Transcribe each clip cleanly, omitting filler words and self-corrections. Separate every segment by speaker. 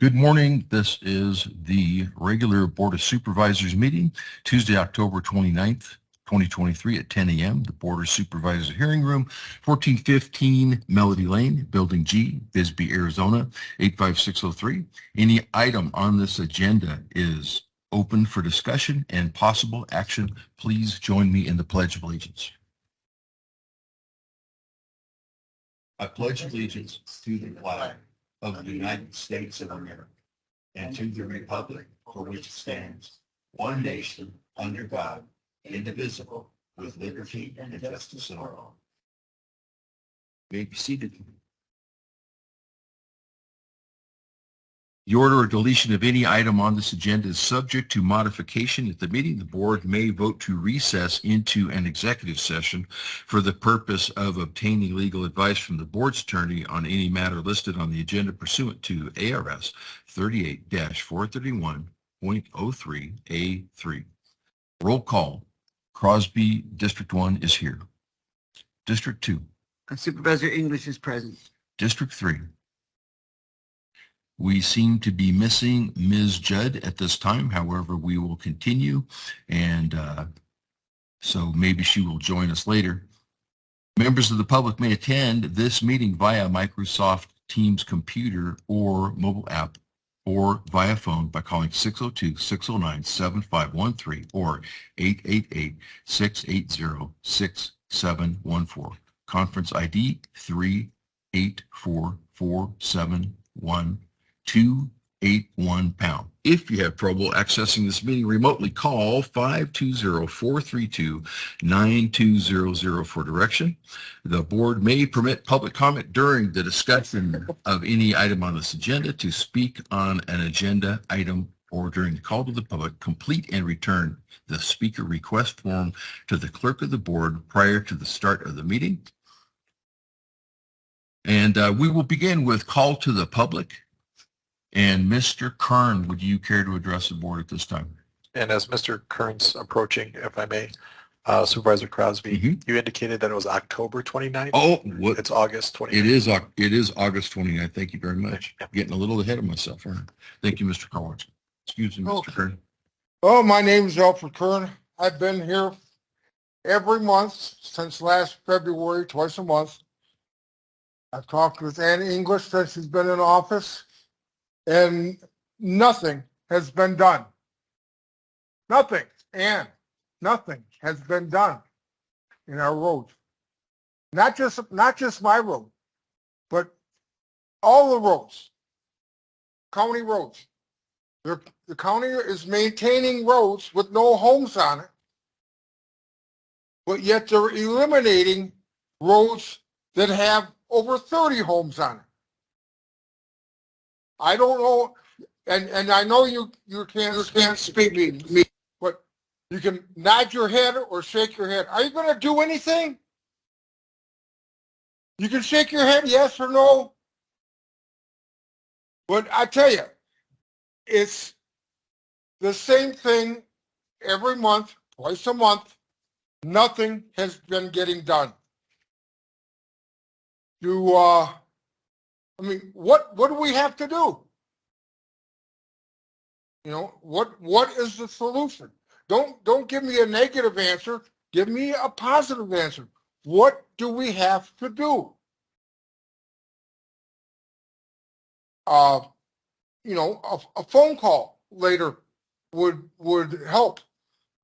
Speaker 1: Good morning. This is the regular Board of Supervisors meeting, Tuesday, October 29th, 2023 at 10 a.m. The Board of Supervisors Hearing Room, 1415 Melody Lane, Building G, Bisbee, Arizona, 85603. Any item on this agenda is open for discussion and possible action. Please join me in the Pledge of Allegiance. I pledge allegiance to the flag of the United States of America and to the republic for which it stands, one nation, under God, indivisible, with liberty and justice for all. You may be seated. The order or deletion of any item on this agenda is subject to modification at the meeting. The board may vote to recess into an executive session for the purpose of obtaining legal advice from the board's attorney on any matter listed on the agenda pursuant to ARS 38-431.03A3. Roll call. Crosby, District 1 is here. District 2.
Speaker 2: Supervisor English is present.
Speaker 1: District 3. We seem to be missing Ms. Judd at this time. However, we will continue, and so maybe she will join us later. Members of the public may attend this meeting via Microsoft Teams computer or mobile app or via phone by calling 602-609-7513 or 888-680-6714. Conference ID 384471281 £281. If you have trouble accessing this meeting remotely, call 520-432-9200 for direction. The board may permit public comment during the discussion of any item on this agenda. To speak on an agenda item or during the call to the public, complete and return the speaker request form to the clerk of the board prior to the start of the meeting. And we will begin with call to the public. And Mr. Kern, would you care to address the board at this time?
Speaker 3: And as Mr. Kern's approaching, if I may, Supervisor Crosby, you indicated that it was October 29th.
Speaker 1: Oh,
Speaker 3: it's August 29th.
Speaker 1: It is August 29th. Thank you very much. I'm getting a little ahead of myself. Thank you, Mr. Collins. Excuse me, Mr. Kern.
Speaker 4: Oh, my name is Alfred Kern. I've been here every month since last February, twice a month. I've talked with Ann English since she's been in office. And nothing has been done. Nothing, and nothing has been done in our roads. Not just my road, but all the roads, county roads. The county is maintaining roads with no homes on it, but yet they're eliminating roads that have over 30 homes on it. I don't know, and I know you can't speak to me, but you can nod your head or shake your head. Are you going to do anything? You can shake your head, yes or no. But I tell you, it's the same thing every month, twice a month. Nothing has been getting done. I mean, what do we have to do? You know, what is the solution? Don't give me a negative answer. Give me a positive answer. What do we have to do? You know, a phone call later would help.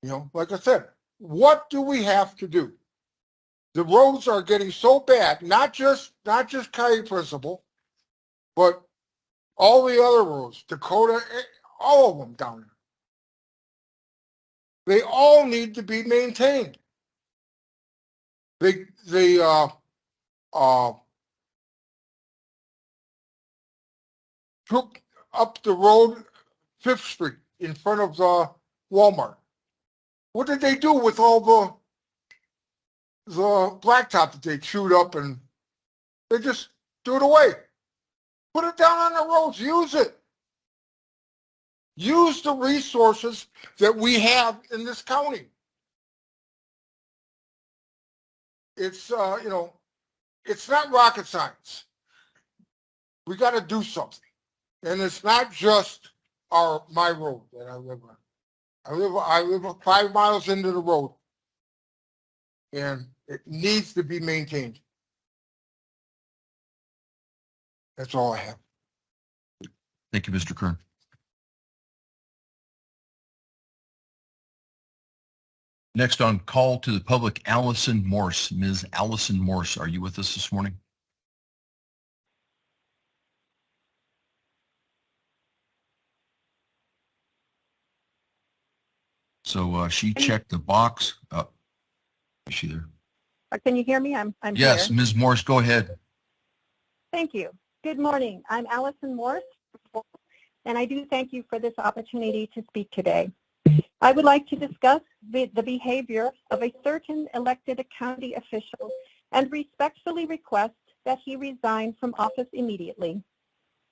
Speaker 4: You know, like I said, what do we have to do? The roads are getting so bad, not just County Principal, but all the other roads, Dakota, all of them down there. They all need to be maintained. They took up the road, 5th Street, in front of the Walmart. What did they do with all the blacktop that they chewed up, and they just threw it away? Put it down on the roads. Use it. Use the resources that we have in this county. It's, you know, it's not rocket science. We got to do something. And it's not just my road that I live on. I live 5 miles into the road. And it needs to be maintained. That's all I have.
Speaker 1: Thank you, Mr. Kern. Next on call to the public, Allison Morse. Ms. Allison Morse, are you with us this morning? So she checked the box. Is she there?
Speaker 5: Can you hear me? I'm
Speaker 1: Yes,
Speaker 5: here.
Speaker 1: Ms. Morse, go ahead.
Speaker 5: Thank you. Good morning. I'm Allison Morse, and I do thank you for this opportunity to speak today. I would like to discuss the behavior of a certain elected county official and respectfully request that he resign from office immediately.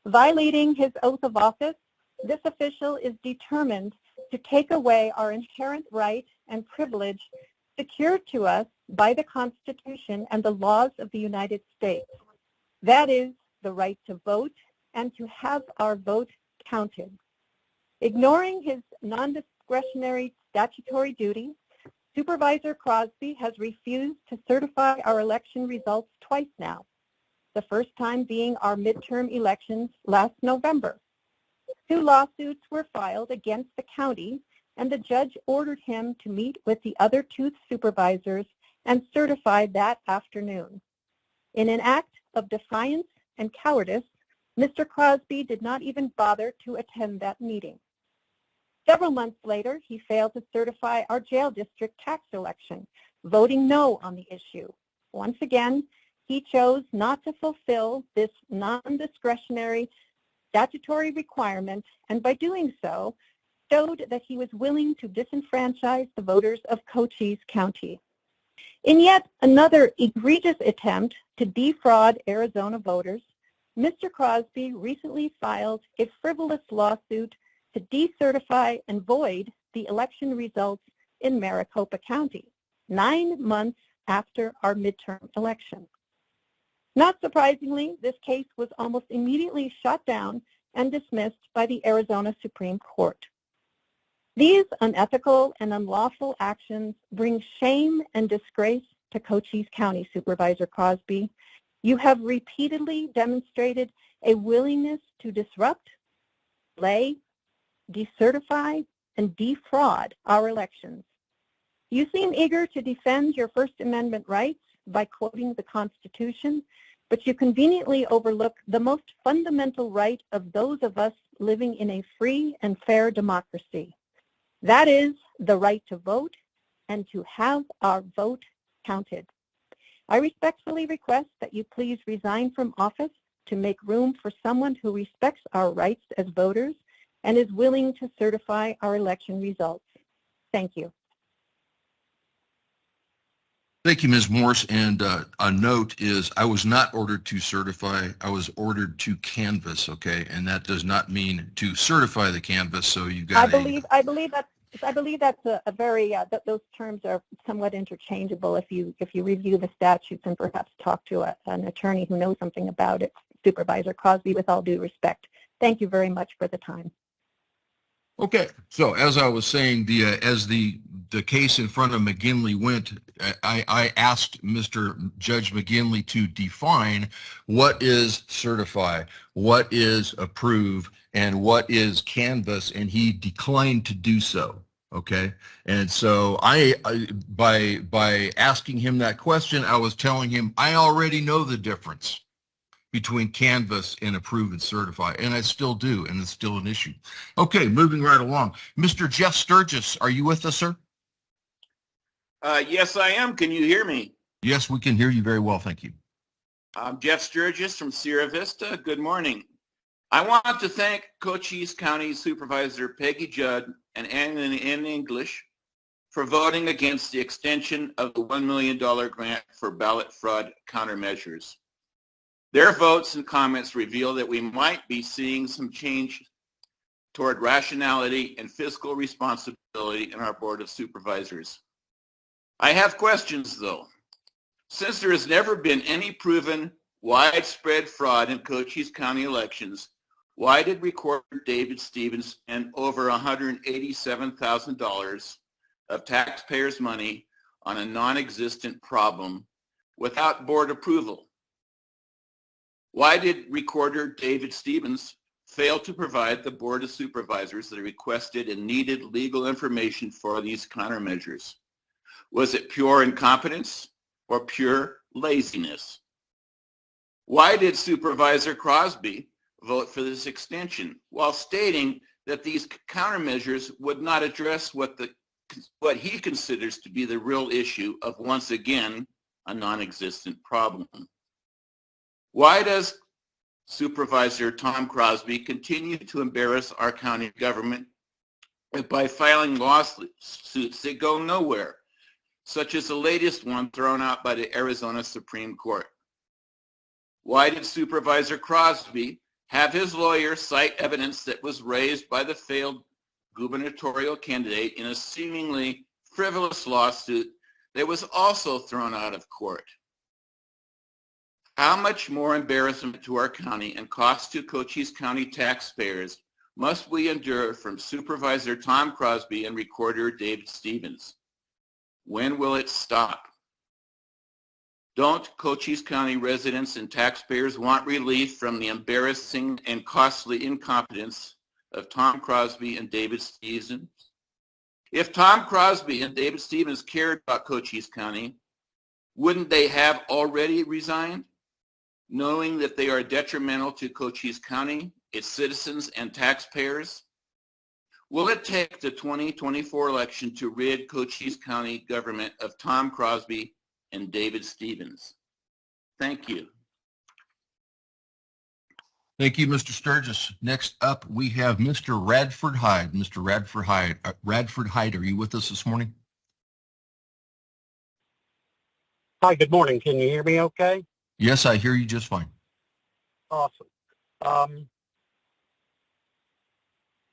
Speaker 5: Violating his oath of office, this official is determined to take away our inherent right and privilege secured to us by the Constitution and the laws of the United States. That is the right to vote and to have our vote counted. Ignoring his non-discretionary statutory duty, Supervisor Crosby has refused to certify our election results twice now, the first time being our midterm elections last November. 2 lawsuits were filed against the county, and the judge ordered him to meet with the other 2 supervisors and certify that afternoon. In an act of defiance and cowardice, Mr. Crosby did not even bother to attend that meeting. Several months later, he failed to certify our jail district tax election, voting no on the issue. Once again, he chose not to fulfill this non-discretionary statutory requirement, and by doing so, showed that he was willing to disenfranchise the voters of Cochise County. In yet another egregious attempt to defraud Arizona voters, Mr. Crosby recently filed a frivolous lawsuit to decertify and void the election results in Maricopa County, 9 months after our midterm election. Not surprisingly, this case was almost immediately shut down and dismissed by the Arizona Supreme Court. These unethical and unlawful actions bring shame and disgrace to Cochise County, Supervisor Crosby. You have repeatedly demonstrated a willingness to disrupt, delay, decertify, and defraud our elections. You seem eager to defend your First Amendment rights by quoting the Constitution, but you conveniently overlook the most fundamental right of those of us living in a free and fair democracy. That is the right to vote and to have our vote counted. I respectfully request that you please resign from office to make room for someone who respects our rights as voters and is willing to certify our election results. Thank you.
Speaker 1: Thank you, Ms. Morse. And a note is I was not ordered to certify. I was ordered to canvass, okay? And that does not mean to certify the canvass. So you got
Speaker 5: I believe that's a very those terms are somewhat interchangeable if you review the statutes and perhaps talk to an attorney who knows something about it. Supervisor Crosby, with all due respect, thank you very much for the time.
Speaker 1: Okay, so as I was saying, as the case in front of McGinley went, I asked Mr. Judge McGinley to define what is certify, what is approve, and what is canvass, and he declined to do so. Okay, and so by asking him that question, I was telling him I already know the difference between canvass and approve and certify, and I still do, and it's still an issue. Okay, moving right along. Mr. Jeff Sturgis, are you with us, sir?
Speaker 6: Yes, I am. Can you hear me?
Speaker 1: Yes, we can hear you very well, thank you.
Speaker 6: I'm Jeff Sturgis from Sierra Vista. Good morning. I want to thank Cochise County Supervisor Peggy Judd and Ann English for voting against the extension of the $1 million grant for ballot fraud countermeasures. Their votes and comments reveal that we might be seeing some change toward rationality and fiscal responsibility in our Board of Supervisors. I have questions, though. Since there has never been any proven widespread fraud in Cochise County elections, Why did Recorder David Stevens spend over $187,000 of taxpayers' money on a non-existent problem without board approval? Why did Recorder David Stevens fail to provide the Board of Supervisors the requested and needed legal information for these countermeasures? Was it pure incompetence or pure laziness? Why did Supervisor Crosby vote for this extension while stating that these countermeasures would not address what he considers to be the real issue of, once again, a non-existent problem? Why does Supervisor Tom Crosby continue to embarrass our county government by filing lawsuits that go nowhere, such as the latest one thrown out by the Arizona Supreme Court? Why did Supervisor Crosby have his lawyer cite evidence that was raised by the failed gubernatorial candidate in a seemingly frivolous lawsuit that was also thrown out of court? How much more embarrassment to our county and cost to Cochise County taxpayers must we endure from Supervisor Tom Crosby and Recorder David Stevens? When will it stop? Don't Cochise County residents and taxpayers want relief from the embarrassing and costly incompetence of Tom Crosby and David Stevens? If Tom Crosby and David Stevens cared about Cochise County, wouldn't they have already resigned, knowing that they are detrimental to Cochise County, its citizens, and taxpayers? Will it take the 2024 election to rid Cochise County government of Tom Crosby and David Stevens? Thank you.
Speaker 1: Thank you, Mr. Sturgis. Next up, we have Mr. Radford Hyde. Mr. Radford Hyde, are you with us this morning?
Speaker 7: Hi, good morning. Can you hear me okay?
Speaker 1: Yes, I hear you just fine.
Speaker 7: Awesome.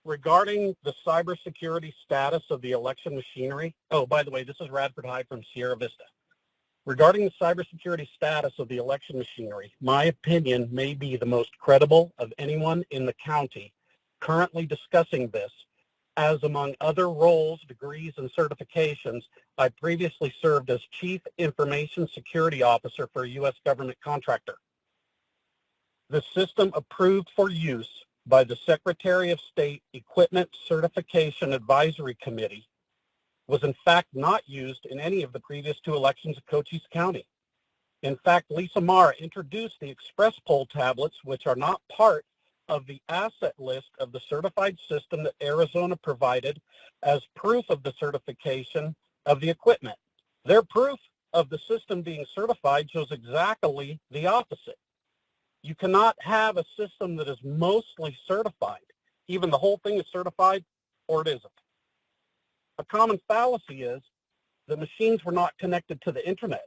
Speaker 7: Regarding the cybersecurity status of the election machinery, oh, by the way, this is Radford Hyde from Sierra Vista. Regarding the cybersecurity status of the election machinery, my opinion may be the most credible of anyone in the county currently discussing this, as among other roles, degrees, and certifications, I previously served as Chief Information Security Officer for a U.S. government contractor. The system approved for use by the Secretary of State Equipment Certification Advisory Committee was in fact not used in any of the previous two elections of Cochise County. In fact, Lisa Mara introduced the express poll tablets, which are not part of the asset list of the certified system that Arizona provided as proof of the certification of the equipment. Their proof of the system being certified shows exactly the opposite. You cannot have a system that is mostly certified. Even the whole thing is certified, or it isn't. A common fallacy is the machines were not connected to the internet.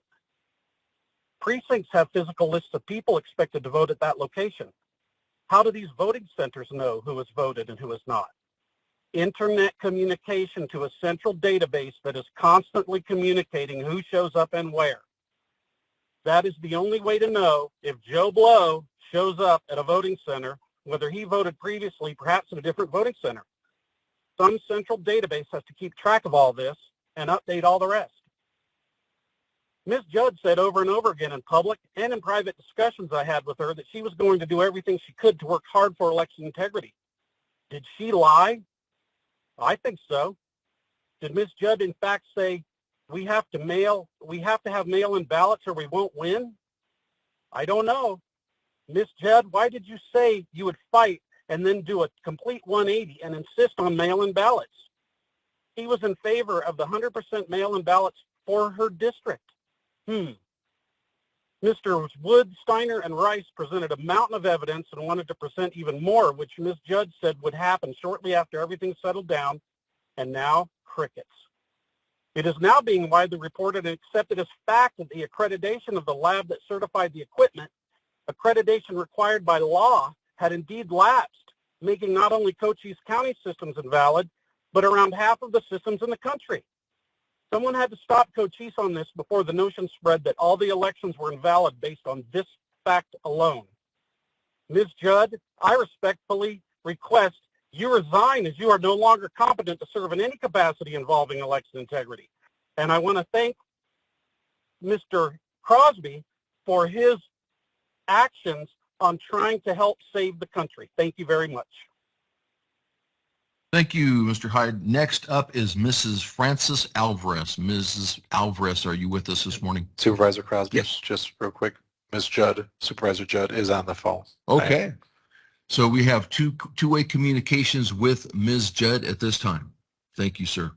Speaker 7: Precincts have physical lists of people expected to vote at that location. How do these voting centers know who has voted and who has not? Internet communication to a central database that is constantly communicating who shows up and where. That is the only way to know if Joe Blow shows up at a voting center, whether he voted previously, perhaps in a different voting center. Some central database has to keep track of all this and update all the rest. Ms. Judd said over and over again in public and in private discussions I had with her that she was going to do everything she could to work hard for election integrity. Did she lie? I think so. Did Ms. Judd in fact say we have to have mail-in ballots or we won't win? I don't know. Ms. Judd, why did you say you would fight and then do a complete 180 and insist on mail-in ballots? He was in favor of the 100% mail-in ballots for her district. Mr. Wood, Steiner, and Rice presented a mountain of evidence and wanted to present even more, which Ms. Judd said would happen shortly after everything settled down, and now crickets. It is now being widely reported and accepted as fact that the accreditation of the lab that certified the equipment, accreditation required by law, had indeed lapsed, making not only Cochise County systems invalid, but around half of the systems in the country. Someone had to stop Cochise on this before the notion spread that all the elections were invalid based on this fact alone. Ms. Judd, I respectfully request you resign as you are no longer competent to serve in any capacity involving election integrity. And I want to thank Mr. Crosby for his actions on trying to help save the country. Thank you very much.
Speaker 1: Thank you, Mr. Hyde. Next up is Mrs. Frances Alvarez. Mrs. Alvarez, are you with us this morning?
Speaker 3: Supervisor Crosby,
Speaker 1: Yes.
Speaker 3: just real quick, Ms. Judd, Supervisor Judd is on the phone.
Speaker 1: Okay. So we have two-way communications with Ms. Judd at this time. Thank you, sir.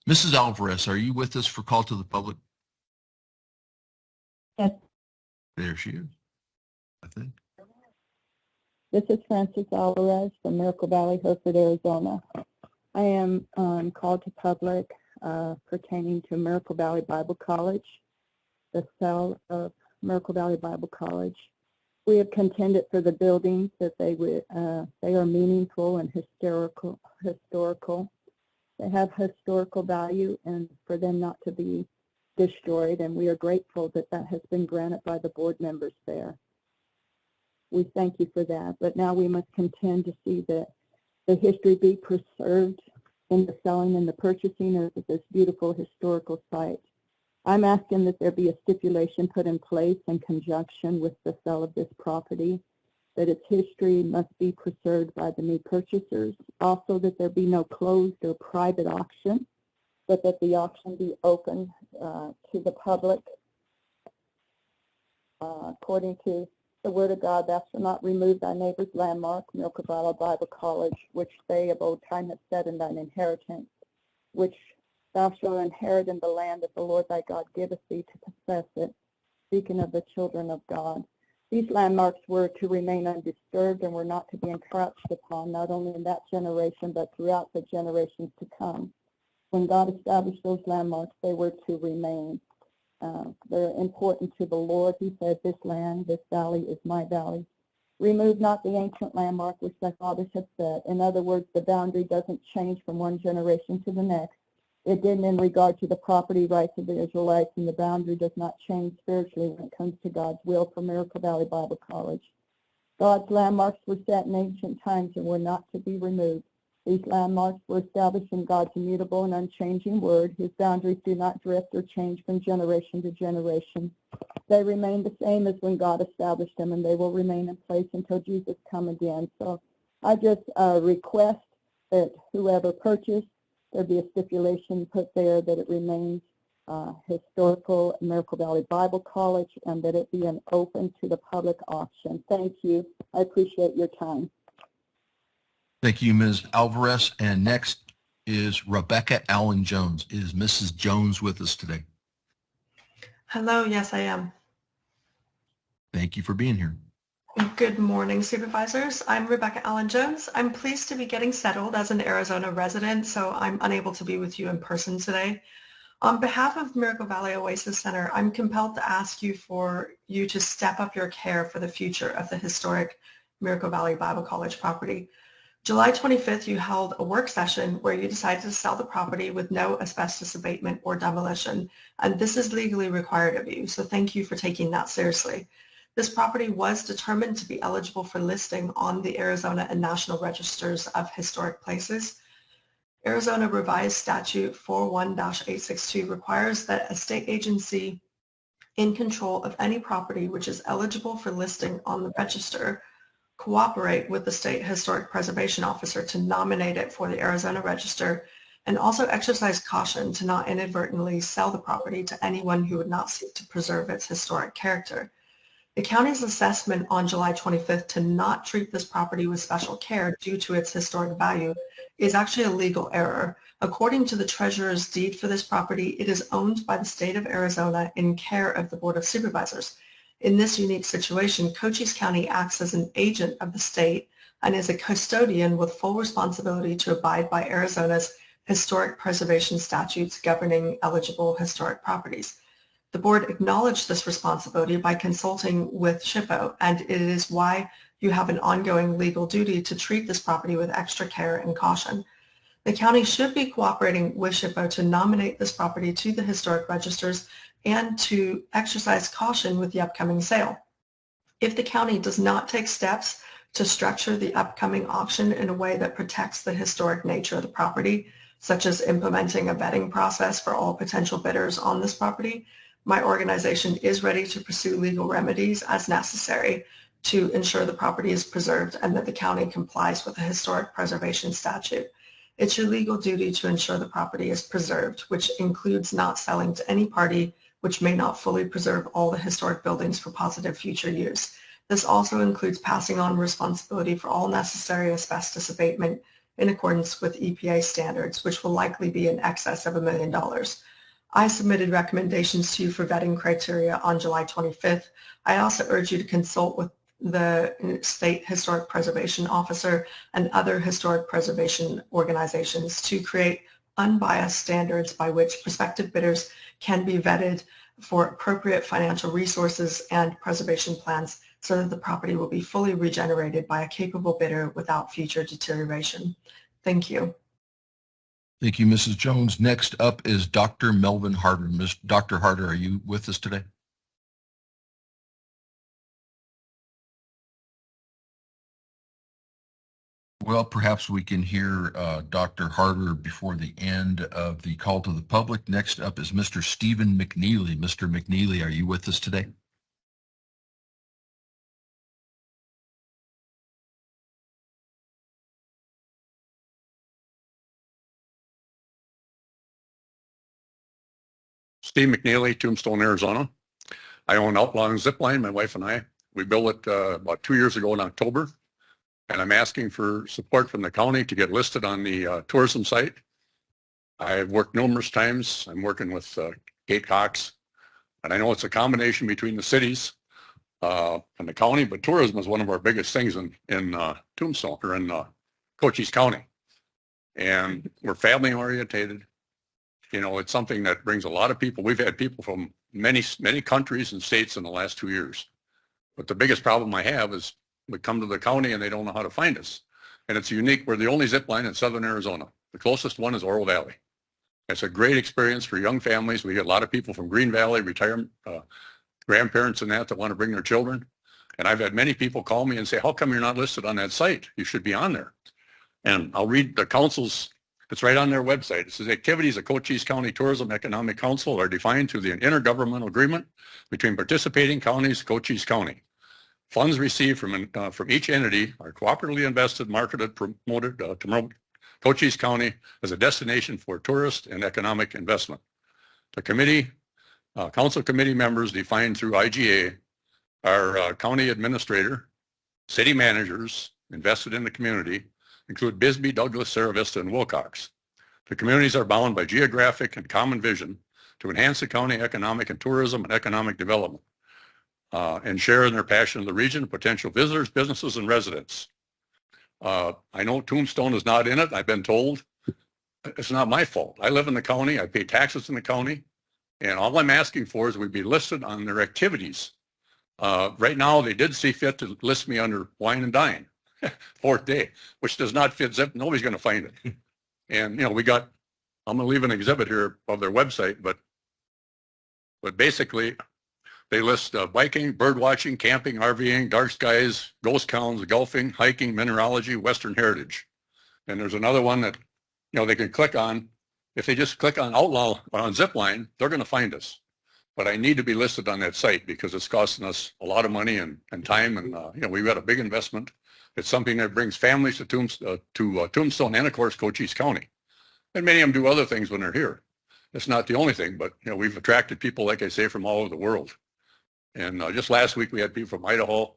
Speaker 1: Mrs. Alvarez, are you with us for call to the public?
Speaker 8: Yes.
Speaker 1: There she is, I think.
Speaker 8: This is Frances Alvarez from Miracle Valley, Hereford, Arizona. I am called to public pertaining to Miracle Valley Bible College, the sale of Miracle Valley Bible College. We have contended for the buildings that they are meaningful and historical. They have historical value, and for them not to be destroyed, and we are grateful that that has been granted by the board members there. We thank you for that, but now we must contend to see that the history be preserved in the selling and the purchasing of this beautiful historical site. I'm asking that there be a stipulation put in place in conjunction with the sale of this property, that its history must be preserved by the new purchasers. Also, that there be no closed or private auction, but that the auction be open to the public according to the Word of God. Thou shalt not remove thy neighbor's landmark, Miracle Valley Bible College, which they of old time have said in thine inheritance, which thou shalt inherit in the land that the Lord thy God giveth thee to possess it. Speaking of the children of God, these landmarks were to remain undisturbed and were not to be encroached upon, not only in that generation, but throughout the generations to come. When God established those landmarks, they were to remain. They're important to the Lord. He said, this land, this valley is my valley. Remove not the ancient landmark which thy fathers have set. In other words, the boundary doesn't change from one generation to the next. It didn't in regard to the property rights of the Israelites, and the boundary does not change spiritually when it comes to God's will for Miracle Valley Bible College. God's landmarks were set in ancient times and were not to be removed. These landmarks were established in God's immutable and unchanging word. His boundaries do not drift or change from generation to generation. They remain the same as when God established them, and they will remain in place until Jesus come again. So I just request that whoever purchased, there be a stipulation put there that it remains historical Miracle Valley Bible College, and that it be an open to the public auction. Thank you. I appreciate your time.
Speaker 1: Thank you, Ms. Alvarez. And next is Rebecca Allen Jones. Is Mrs. Jones with us today?
Speaker 9: Hello, yes, I am.
Speaker 1: Thank you for being here.
Speaker 9: Good morning, supervisors. I'm Rebecca Allen Jones. I'm pleased to be getting settled as an Arizona resident, so I'm unable to be with you in person today. On behalf of Miracle Valley Oasis Center, I'm compelled to ask you to step up your care for the future of the historic Miracle Valley Bible College property. July 25th, you held a work session where you decided to sell the property with no asbestos abatement or demolition, and this is legally required of you, so thank you for taking that seriously. This property was determined to be eligible for listing on the Arizona and National Registers of Historic Places. Arizona Revised Statute 41-862 requires that a state agency in control of any property which is eligible for listing on the register cooperate with the state historic preservation officer to nominate it for the Arizona Register, and also exercise caution to not inadvertently sell the property to anyone who would not seek to preserve its historic character. The county's assessment on July 25th to not treat this property with special care due to its historic value is actually a legal error. According to the treasurer's deed for this property, it is owned by the state of Arizona in care of the Board of Supervisors. In this unique situation, Cochise County acts as an agent of the state and is a custodian with full responsibility to abide by Arizona's historic preservation statutes governing eligible historic properties. The board acknowledged this responsibility by consulting with SHPO, and it is why you have an ongoing legal duty to treat this property with extra care and caution. The county should be cooperating with SHPO to nominate this property to the historic registers and to exercise caution with the upcoming sale. If the county does not take steps to structure the upcoming auction in a way that protects the historic nature of the property, such as implementing a vetting process for all potential bidders on this property, my organization is ready to pursue legal remedies as necessary to ensure the property is preserved and that the county complies with the historic preservation statute. It's your legal duty to ensure the property is preserved, which includes not selling to any party which may not fully preserve all the historic buildings for positive future use. This also includes passing on responsibility for all necessary asbestos abatement in accordance with EPA standards, which will likely be in excess of $1 million. I submitted recommendations to you for vetting criteria on July 25th. I also urge you to consult with the State Historic Preservation Officer and other historic preservation organizations to create unbiased standards by which prospective bidders can be vetted for appropriate financial resources and preservation plans so that the property will be fully regenerated by a capable bidder without future deterioration. Thank you.
Speaker 1: Thank you, Mrs. Jones. Next up is Dr. Melvin Harder. Dr. Harder, are you with us today? Well, perhaps we can hear Dr. Harder before the end of the call to the public. Next up is Mr. Stephen McNeely. Mr. McNeely, are you with us today?
Speaker 10: Steve McNeely, Tombstone, Arizona. I own Outlaw and Zipline, my wife and I. We built it about 2 years ago in October, and I'm asking for support from the county to get listed on the tourism site. I've worked numerous times. I'm working with Kate Cox, and I know it's a combination between the cities and the county, but tourism is one of our biggest things in Tombstone, or in Cochise County. And we're family orientated. You know, it's something that brings a lot of people. We've had people from many countries and states in the last 2 years. But the biggest problem I have is we come to the county and they don't know how to find us. And it's unique. We're the only zip line in southern Arizona. The closest one is Oro Valley. It's a great experience for young families. We get a lot of people from Green Valley, retirement, grandparents and that want to bring their children. And I've had many people call me and say, how come you're not listed on that site? You should be on there. And I'll read the council's. It's right on their website. It says activities of Cochise County Tourism Economic Council are defined through the intergovernmental agreement between participating counties, Cochise County. Funds received from each entity are cooperatively invested, marketed, promoted to promote Cochise County as a destination for tourist and economic investment. The committee, council committee members defined through IGA are county administrator, city managers invested in the community, include Bisbee, Douglas, Sierra Vista, and Wilcox. The communities are bound by geographic and common vision to enhance the county economic and tourism and economic development and share in their passion of the region, potential visitors, businesses, and residents. I know Tombstone is not in it. I've been told. It's not my fault. I live in the county. I pay taxes in the county. And all I'm asking for is we be listed on their activities. Right now, they did see fit to list me under wine and dine. Fourth day, which does not fit zip. Nobody's going to find it. And, you know, I'm going to leave an exhibit here of their website, but basically they list biking, bird watching, camping, RVing, dark skies, ghost towns, golfing, hiking, mineralogy, Western heritage. And there's another one that, you know, they can click on. If they just click on Outlaw on Zipline, they're going to find us. But I need to be listed on that site because it's costing us a lot of money and time. And, you know, we've got a big investment. It's something that brings families to Tombstone and, of course, Cochise County. And many of them do other things when they're here. It's not the only thing, but, you know, we've attracted people, like I say, from all over the world. And just last week, we had people from Idaho,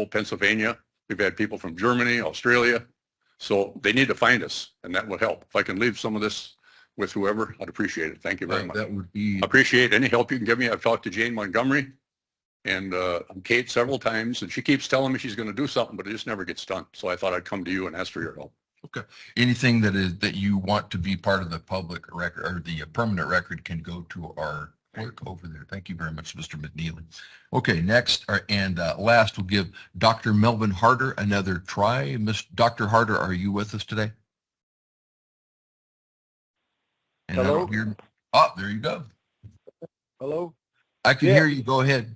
Speaker 10: Pennsylvania. We've had people from Germany, Australia. So they need to find us, and that would help. If I can leave some of this with whoever, I'd appreciate it. Thank you very much.
Speaker 1: That would be...
Speaker 10: Appreciate any help you can give me. I've talked to Jane Montgomery and Kate several times, and she keeps telling me she's going to do something, but it just never gets done. So I thought I'd come to you and ask for your help.
Speaker 1: Okay. Anything that you want to be part of the public record or the permanent record can go to our clerk over there. Thank you very much, Mr. McNeely. Okay, next and last, we'll give Dr. Melvin Harder another try. Dr. Harder, are you with us today? And
Speaker 11: hello?
Speaker 1: Oh, there you go.
Speaker 11: Hello?
Speaker 1: I can hear you. Go ahead.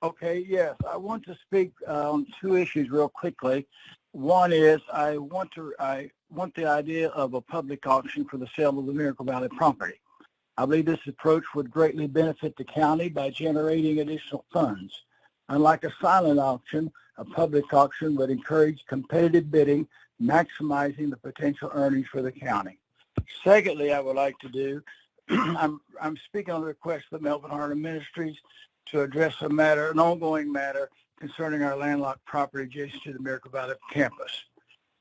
Speaker 11: Okay, yes, I want to speak on two issues real quickly. One is I want the idea of a public auction for the sale of the Miracle Valley property. I believe this approach would greatly benefit the county by generating additional funds. Unlike a silent auction, a public auction would encourage competitive bidding, maximizing the potential earnings for the county. Secondly, I would like to do, I'm speaking on the request of the Melvin Harder Ministries to address an ongoing matter concerning our landlocked property adjacent to the Miracle Valley campus.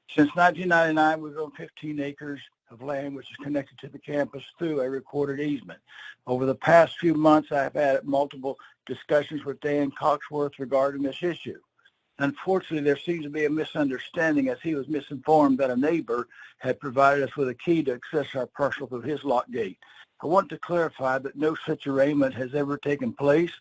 Speaker 11: Since 1999, we've owned 15 acres of land which is connected to the campus through a recorded easement. Over the past few months, I have had multiple discussions with Dan Coxworth regarding this issue. Unfortunately, there seems to be a misunderstanding as he was misinformed that a neighbor had provided us with a key to access our parcel through his lock gate. I want to clarify that no such arrangement has ever taken place,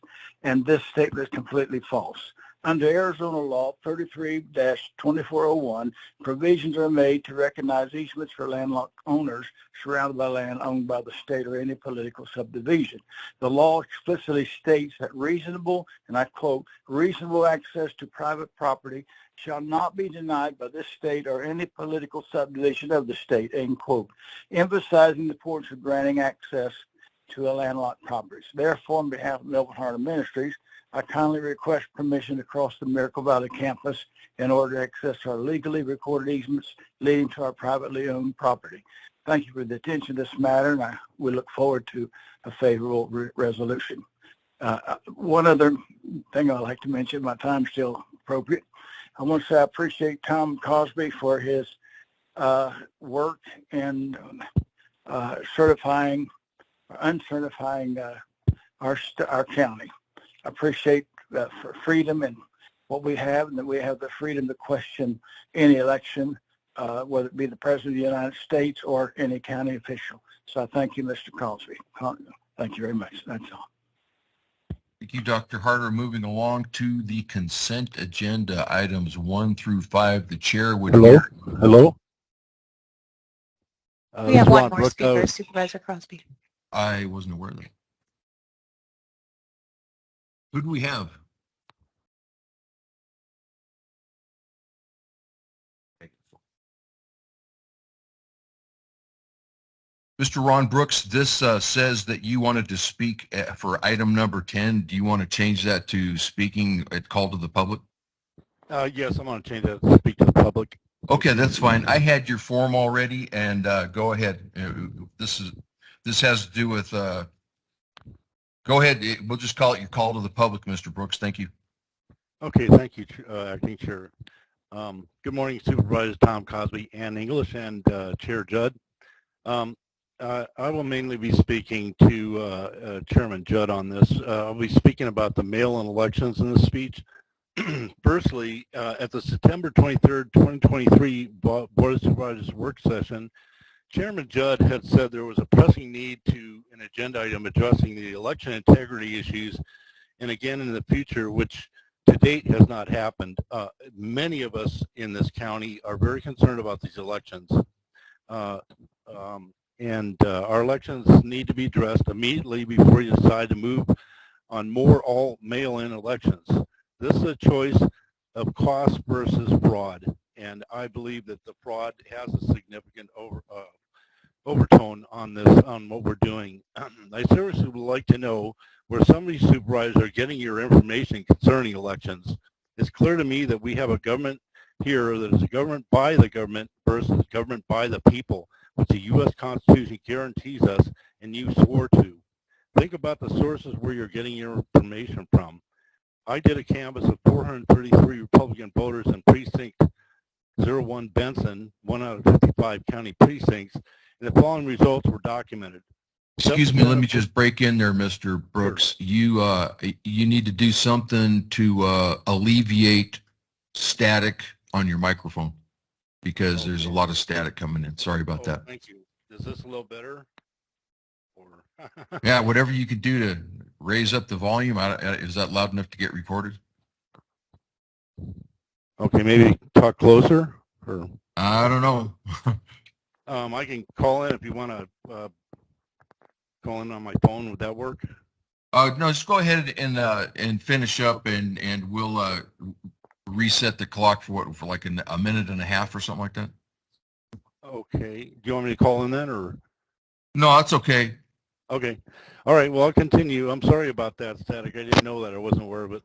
Speaker 11: and this statement is completely false. Under Arizona law 33-2401, provisions are made to recognize easements for landlocked owners surrounded by land owned by the state or any political subdivision. The law explicitly states that reasonable, and I quote, reasonable access to private property shall not be denied by this state or any political subdivision of the state, end quote, emphasizing the importance of granting access to a landlocked properties. Therefore, on behalf of Melvin Harder Ministries, I kindly request permission to cross the Miracle Valley campus in order to access our legally recorded easements leading to our privately owned property. Thank you for the attention to this matter, and we look forward to a favorable resolution. One other thing I'd like to mention, my time's still appropriate. I want to say I appreciate Tom Cosby for his work in certifying or uncertifying our county. I appreciate for freedom and what we have, and that we have the freedom to question any election, whether it be the President of the United States or any county official. So I thank you, Mr. Cosby. Thank you very much. That's all.
Speaker 1: Thank you, Dr. Harder. Moving along to the consent agenda, items 1 through 5. The chair would hear.
Speaker 12: Hello?
Speaker 13: We have one more speaker, Supervisor Crosby.
Speaker 1: I wasn't aware of that. Who do we have? Mr. Ron Brooks, this says that you wanted to speak for item number 10. Do you want to change that to speaking at call to the public?
Speaker 12: Yes, I'm going to change that to speak to the public.
Speaker 1: Okay, that's fine. I had your form already, and go ahead. This has to do with. Go ahead. We'll just call it your call to the public, Mr. Brooks. Thank you.
Speaker 12: Okay, thank you, Acting Chair. Good morning, Supervisors Tom Cosby, Ann English, and Chair Judd. I will mainly be speaking to Chairman Judd on this. I'll be speaking about the mail-in elections in this speech. Firstly, at the September 23rd, 2023 Board of Supervisors work session, Chairman Judd had said there was a pressing need to an agenda item addressing the election integrity issues, and again in the future, which to date has not happened. Many of us in this county are very concerned about these elections. Our elections need to be addressed immediately before you decide to move on more all mail-in elections. This is a choice of cost versus fraud, and I believe that the fraud has a significant overtone on this, on what we're doing. I seriously would like to know where some of these supervisors are getting your information concerning elections. It's clear to me that we have a government here that is a government by the government versus government by the people, which the U.S. Constitution guarantees us and you swore to. Think about the sources where you're getting your information from. I did a canvass of 433 Republican voters in precinct 01 Benson, 1 out of 55 county precincts, and the following results were documented.
Speaker 1: Excuse me, let me just break in there, Mr. Brooks. Sure. You need to do something to alleviate static on your microphone because there's a lot of static coming in. Sorry about that.
Speaker 12: Thank you. Is this a little better? Or
Speaker 1: yeah, whatever you could do to raise up the volume. Is that loud enough to get recorded?
Speaker 12: Okay, maybe talk closer. Or
Speaker 1: I don't know.
Speaker 12: I can call in if you want to call in on my phone. Would that work?
Speaker 1: No, just go ahead and finish up and we'll reset the clock for what, for like a minute and a half or something like that.
Speaker 12: Okay. Do you want me to call in then or?
Speaker 1: No, that's okay.
Speaker 12: Okay. All right. Well, I'll continue. I'm sorry about that, Static. I didn't know that. I wasn't aware of it.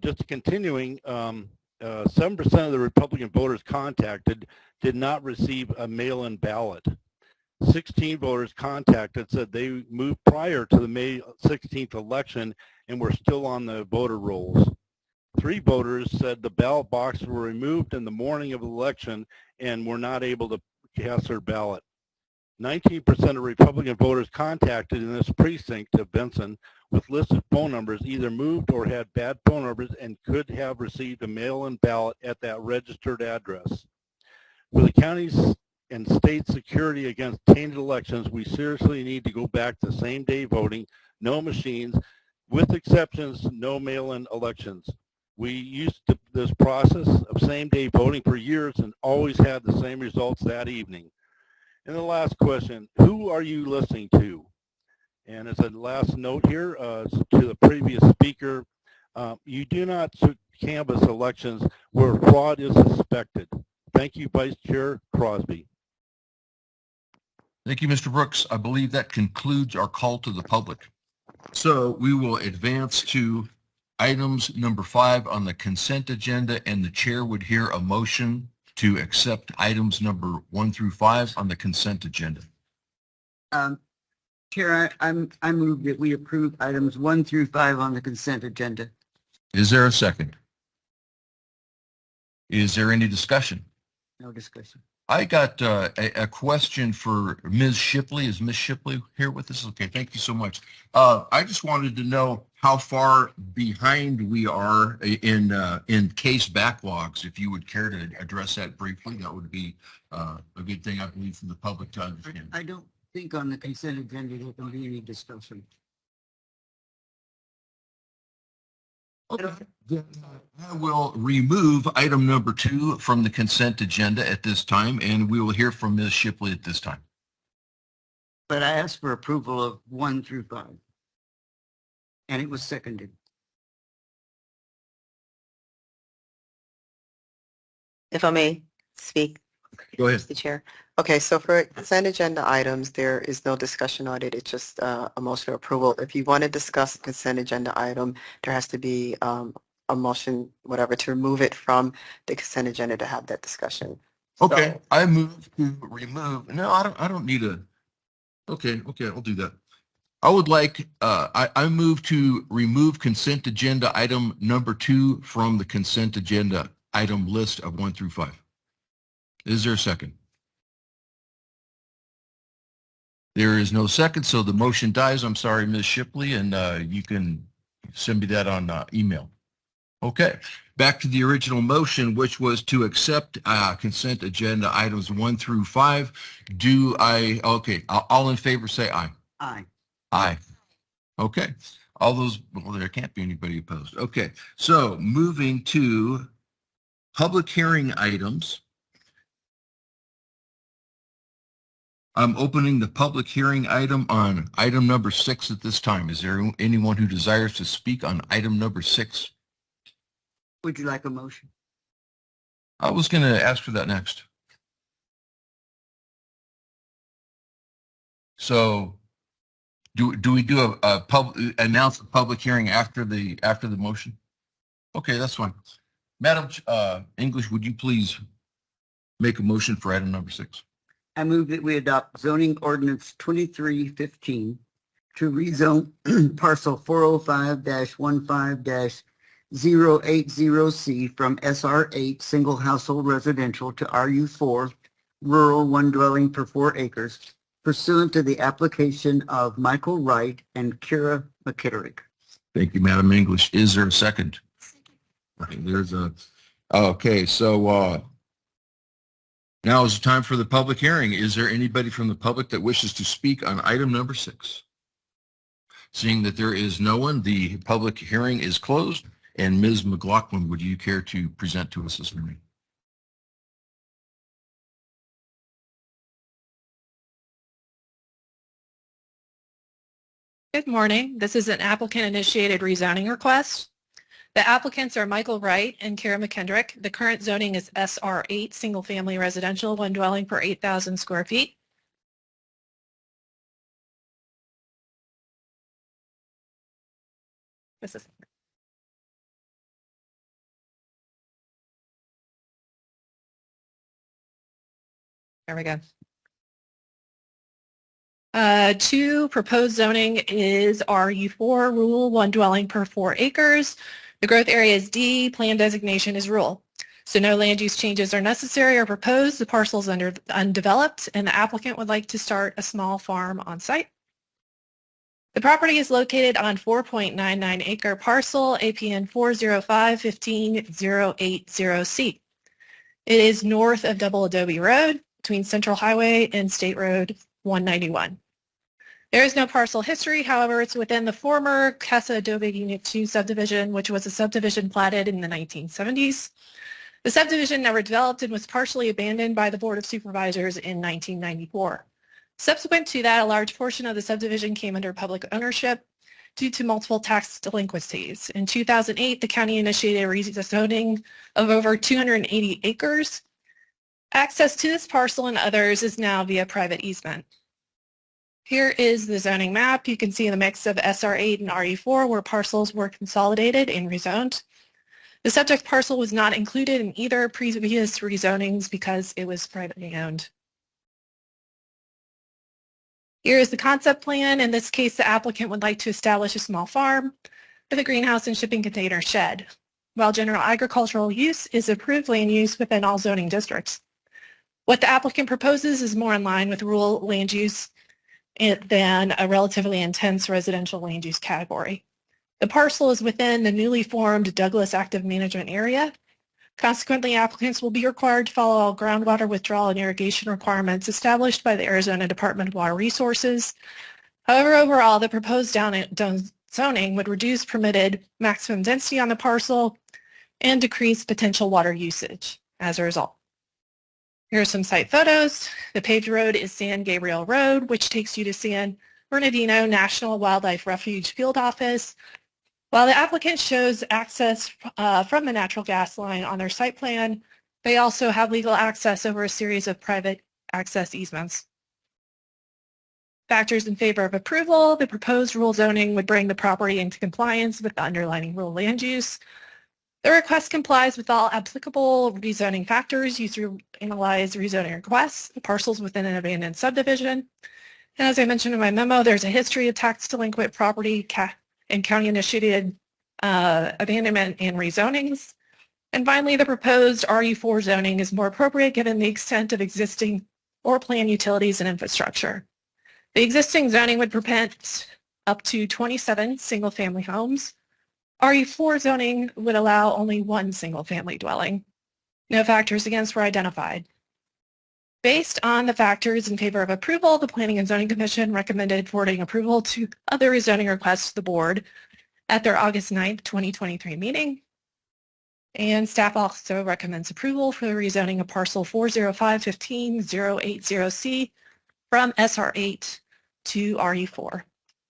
Speaker 12: Just continuing, 7% of the Republican voters contacted did not receive a mail-in ballot. 16 voters contacted said they moved prior to the May 16th election and were still on the voter rolls. 3 voters said the ballot boxes were removed in the morning of the election and were not able to cast their ballot. 19% of Republican voters contacted in this precinct of Benson with listed phone numbers either moved or had bad phone numbers and could have received a mail-in ballot at that registered address. For the county's and state security against tainted elections, we seriously need to go back to same-day voting, no machines, with exceptions, no mail-in elections. We used this process of same-day voting for years and always had the same results that evening. And the last question, who are you listening to? And as a last note here to the previous speaker, you do not canvass elections where fraud is suspected. Thank you, Vice Chair Crosby.
Speaker 1: Thank you, Mr. Brooks. I believe that concludes our call to the public. So we will advance to items number 5 on the consent agenda, and the chair would hear a motion to accept items number 1 through 5 on the consent agenda.
Speaker 2: Chair, I move that we approve items 1 through 5 on the consent agenda.
Speaker 1: Is there a second? Is there any discussion?
Speaker 2: No discussion.
Speaker 1: I got a question for Ms. Shipley. Is Ms. Shipley here with us? Okay, thank you so much. I just wanted to know how far behind we are in case backlogs. If you would care to address that briefly, that would be a good thing, I believe, for the public to understand.
Speaker 2: I don't think on the consent agenda there can be any discussion. Okay. Then I will remove item number 2 from the consent agenda at this time, and we will hear from Ms. Shipley at this time. But I asked for approval of 1 through 5. And it was seconded.
Speaker 13: If I may speak,
Speaker 1: Go ahead.
Speaker 13: Mr. Chair. Okay, so for consent agenda items, there is no discussion on it. It's just a motion of approval. If you want to discuss a consent agenda item, there has to be a motion, whatever, to remove it from the consent agenda to have that discussion.
Speaker 1: Okay,
Speaker 13: So,
Speaker 1: I move to remove. No, I don't need a. Okay, I'll do that. I would like. I move to remove consent agenda item number 2 from the consent agenda item list of 1 through 5. Is there a second? There is no second, so the motion dies. I'm sorry, Ms. Shipley, and you can send me that on email. Okay, back to the original motion, which was to accept consent agenda items 1 through 5. Okay, all in favor say aye.
Speaker 2: Aye.
Speaker 1: Aye. Okay, all those, well, there can't be anybody opposed. Okay, so moving to public hearing items. I'm opening the public hearing item on item number 6 at this time. Is there anyone who desires to speak on item number 6?
Speaker 2: Would you like a motion?
Speaker 1: I was going to ask for that next. So do we do announce a public hearing after the motion? Okay, that's fine. Madam English, would you please make a motion for item number 6?
Speaker 2: I move that we adopt zoning ordinance 2315 to rezone parcel 405-15-080C from SR8 single household residential to RU4 rural 1 dwelling per 4 acres pursuant to the application of Michael Wright and Kira McKitterick.
Speaker 1: Thank you, Madam English. Is there a second? There's a, okay, so now is the time for the public hearing. Is there anybody from the public that wishes to speak on item number 6? Seeing that there is no one, the public hearing is closed. And Ms. McLaughlin, would you care to present to us this morning?
Speaker 14: Good morning. This is an applicant-initiated rezoning request. The applicants are Michael Wright and Kara McKendrick. The current zoning is SR8, single-family residential, one dwelling per 8,000 square feet. This is There we go. Two, proposed zoning is RU4, rural, one dwelling per 4 acres. The growth area is D, plan designation is rural. So no land use changes are necessary or proposed. The parcel is undeveloped and the applicant would like to start a small farm on site. The property is located on 4.99 acre parcel, APN 405-15080C. It is north of Double Adobe Road between Central Highway and State Road 191. There is no parcel history, however, it's within the former Casa Adobe Unit 2 subdivision, which was a subdivision platted in the 1970s. The subdivision never developed and was partially abandoned by the Board of Supervisors in 1994. Subsequent to that, a large portion of the subdivision came under public ownership due to multiple tax delinquencies. In 2008, the county initiated a rezoning of over 280 acres. Access to this parcel and others is now via private easement. Here is the zoning map. You can see the mix of SR8 and RE4 where parcels were consolidated and rezoned. The subject parcel was not included in either previous rezonings because it was privately owned. Here is the concept plan. In this case, the applicant would like to establish a small farm with a greenhouse and shipping container shed, while general agricultural use is approved land use within all zoning districts. What the applicant proposes is more in line with rural land use than a relatively intense residential land use category. The parcel is within the newly formed Douglas Active Management Area. Consequently, applicants will be required to follow all groundwater withdrawal and irrigation requirements established by the Arizona Department of Water Resources. However, overall, the proposed zoning would reduce permitted maximum density on the parcel and decrease potential water usage as a result. Here are some site photos. The paved road is San Gabriel Road, which takes you to San Bernardino National Wildlife Refuge Field Office. While the applicant shows access from the natural gas line on their site plan, they also have legal access over a series of private access easements. Factors in favor of approval: the proposed rural zoning would bring the property into compliance with the underlying rural land use. The request complies with all applicable rezoning factors used to analyze rezoning requests. The parcels within an abandoned subdivision. And as I mentioned in my memo, there's a history of tax delinquent property and county-initiated abandonment and rezonings. And finally, the proposed RE4 zoning is more appropriate given the extent of existing or planned utilities and infrastructure. The existing zoning would permit up to 27 single-family homes. RE4 zoning would allow only one single-family dwelling. No factors against were identified. Based on the factors in favor of approval, the Planning and Zoning Commission recommended forwarding approval to other rezoning requests to the board at their August 9th, 2023 meeting. And staff also recommends approval for the rezoning of parcel 405-15080C from SR8 to RE4.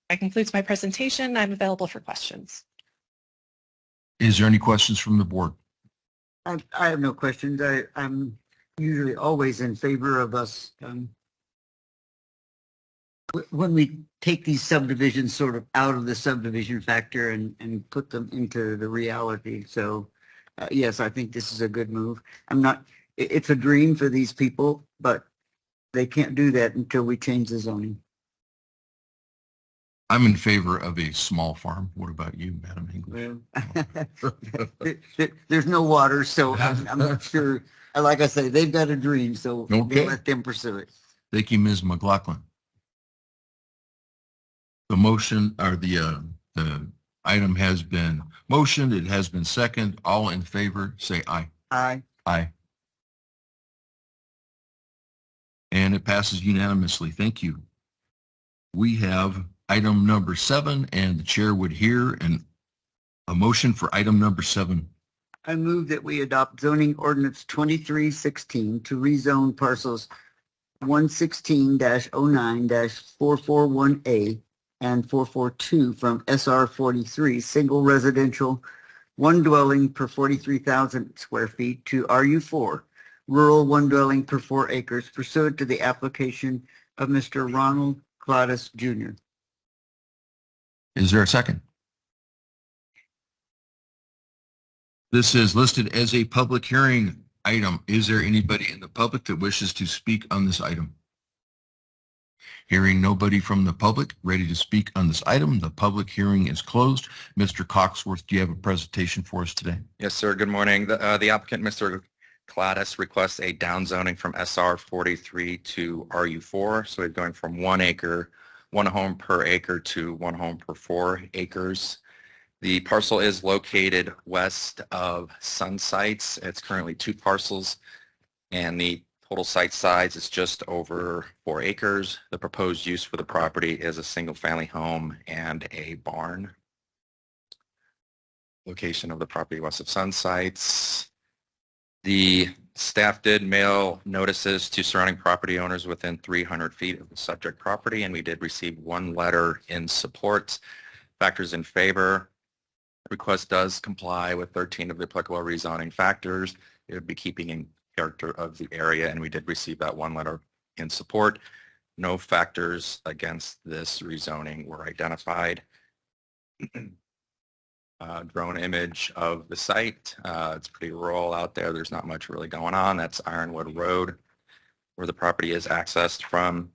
Speaker 14: That concludes my presentation. I'm available for questions.
Speaker 1: Is there any questions from the board?
Speaker 11: I have no questions. I'm usually always in favor of us when we take these subdivisions sort of out of the subdivision factor and put them into the reality. So yes, I think this is a good move. It's a dream for these people, but they can't do that until we change the zoning.
Speaker 1: I'm in favor of a small farm. What about you, Madam English?
Speaker 11: There's no water, so I'm not sure. Like I say, they've got a dream, so we'll let them pursue it.
Speaker 1: Thank you, Ms. McLaughlin. The motion or the item has been motioned. It has been seconded. All in favor, say aye.
Speaker 11: Aye.
Speaker 1: Aye. And it passes unanimously. Thank you. We have item number 7, and the chair would hear a motion for item number 7.
Speaker 11: I move that we adopt zoning ordinance 2316 to rezone parcels 116-09-441A
Speaker 15: and 442 from SR 43, single residential, one dwelling per 43,000 square feet to RU4, rural, one dwelling per 4 acres pursuant to the application of Mr. Ronald Gladys Jr.
Speaker 1: Is there a second? This is listed as a public hearing item. Is there anybody in the public that wishes to speak on this item? Hearing nobody from the public ready to speak on this item, the public hearing is closed. Mr. Coxworth, do you have a presentation for us today?
Speaker 16: Yes, sir. Good morning. The applicant, Mr. Gladys, requests a downzoning from SR 43 to RU4. So we're going from 1 acre, 1 home per acre to 1 home per 4 acres. The parcel is located west of Sun Sites. It's currently 2 parcels, and the total site size is just over 4 acres. The proposed use for the property is a single-family home and a barn. Location of the property west of Sun Sites. The staff did mail notices to surrounding property owners within 300 feet of the subject property, and we did receive 1 letter in support. Factors in favor. The request does comply with 13 of the applicable rezoning factors. It would be keeping in character of the area, and we did receive that 1 letter in support. No factors against this rezoning were identified. Drone image of the site. It's pretty rural out there. There's not much really going on. That's Ironwood Road, where the property is accessed from.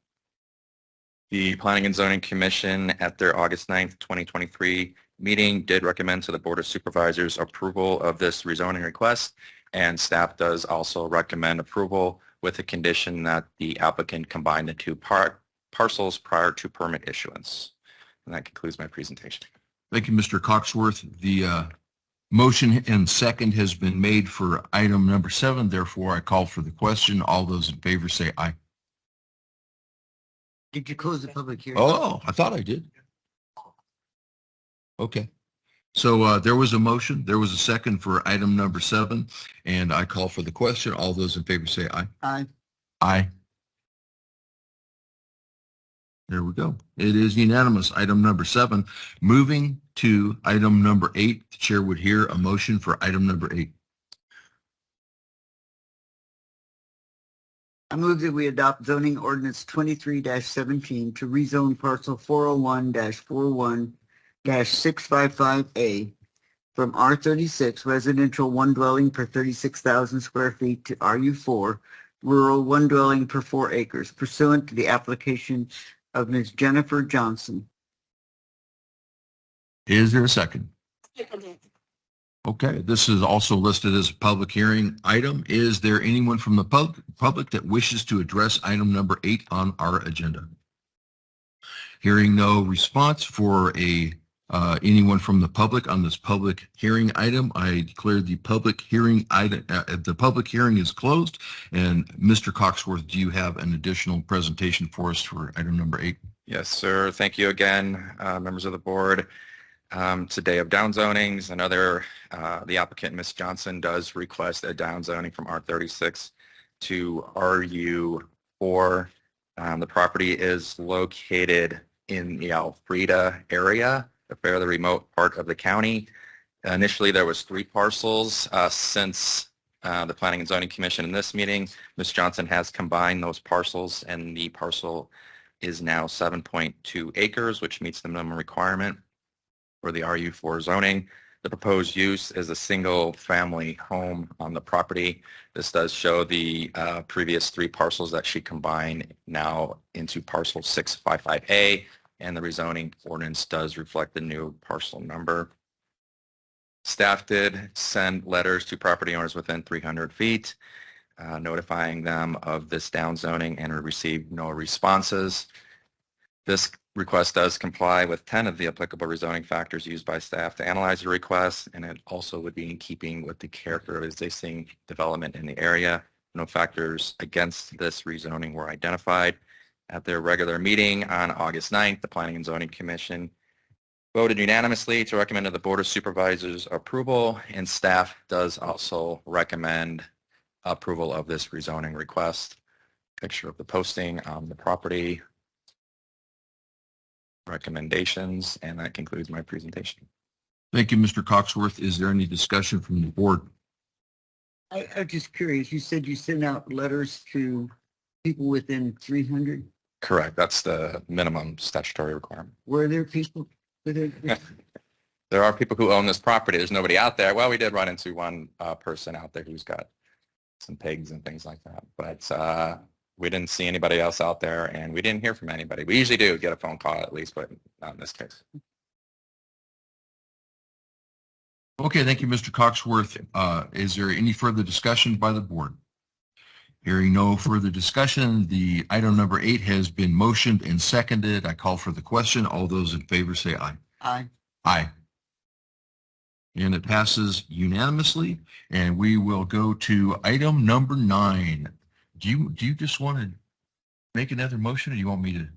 Speaker 16: The Planning and Zoning Commission at their August 9th, 2023 meeting did recommend to the Board of Supervisors approval of this rezoning request, and staff does also recommend approval with the condition that the applicant combine the 2 parcels prior to permit issuance. And that concludes my presentation.
Speaker 1: Thank you, Mr. Coxworth. The motion and second has been made for item number 7. Therefore, I call for the question. All those in favor say aye.
Speaker 15: Did you close the public hearing?
Speaker 1: Oh, I thought I did. Okay. So there was a motion. There was a second for item number 7, and I call for the question. All those in favor say aye.
Speaker 15: Aye.
Speaker 1: Aye. There we go. It is unanimous. Item number 7. Moving to item number 8, the chair would hear a motion for item number 8.
Speaker 15: I move that we adopt zoning ordinance 23-17 to rezone parcel 401-41-655A from R36 residential, 1 dwelling per 36,000 square feet to RU4 rural, 1 dwelling per 4 acres pursuant to the application of Ms. Jennifer Johnson.
Speaker 1: Is there a second? Okay, this is also listed as a public hearing item. Is there anyone from the public that wishes to address item number 8 on our agenda? Hearing no response for anyone from the public on this public hearing item, I declare the public hearing item. The public hearing is closed. And Mr. Coxworth, do you have an additional presentation for us for item number 8?
Speaker 16: Yes, sir. Thank you again, members of the board. Today of downzonings, the applicant, Ms. Johnson, does request a downzoning from R36 to RU4. The property is located in the Alfreda area, a fairly remote part of the county. Initially, there was 3 parcels. Since the Planning and Zoning Commission in this meeting, Ms. Johnson has combined those parcels, and the parcel is now 7.2 acres, which meets the minimum requirement for the RU4 zoning. The proposed use is a single family home on the property. This does show the previous 3 parcels that she combined now into parcel 655A, and the rezoning ordinance does reflect the new parcel number. Staff did send letters to property owners within 300 feet, notifying them of this downzoning, and we received no responses. This request does comply with 10 of the applicable rezoning factors used by staff to analyze the request, and it also would be in keeping with the character of existing development in the area. No factors against this rezoning were identified. At their regular meeting on August 9th, the Planning and Zoning Commission voted unanimously to recommend to the Board of Supervisors approval, and staff does also recommend approval of this rezoning request. Picture of the posting on the property. recommendations, and that concludes my presentation.
Speaker 1: Thank you, Mr. Coxworth. Is there any discussion from the board?
Speaker 15: I'm just curious. You said you sent out letters to people within 300.
Speaker 16: Correct. That's the minimum statutory requirement.
Speaker 15: Were there people within?
Speaker 16: There are people who own this property. There's nobody out there. Well, we did run into one person out there who's got some pigs and things like that. But we didn't see anybody else out there, and we didn't hear from anybody. We usually do get a phone call at least, but not in this case.
Speaker 1: Okay, thank you, Mr. Coxworth. Is there any further discussion by the board? Hearing no further discussion, the item number 8 has been motioned and seconded. I call for the question. All those in favor say aye.
Speaker 15: Aye.
Speaker 1: Aye. And it passes unanimously. And we will go to item number 9. Do you just want to make another motion, or do you want me to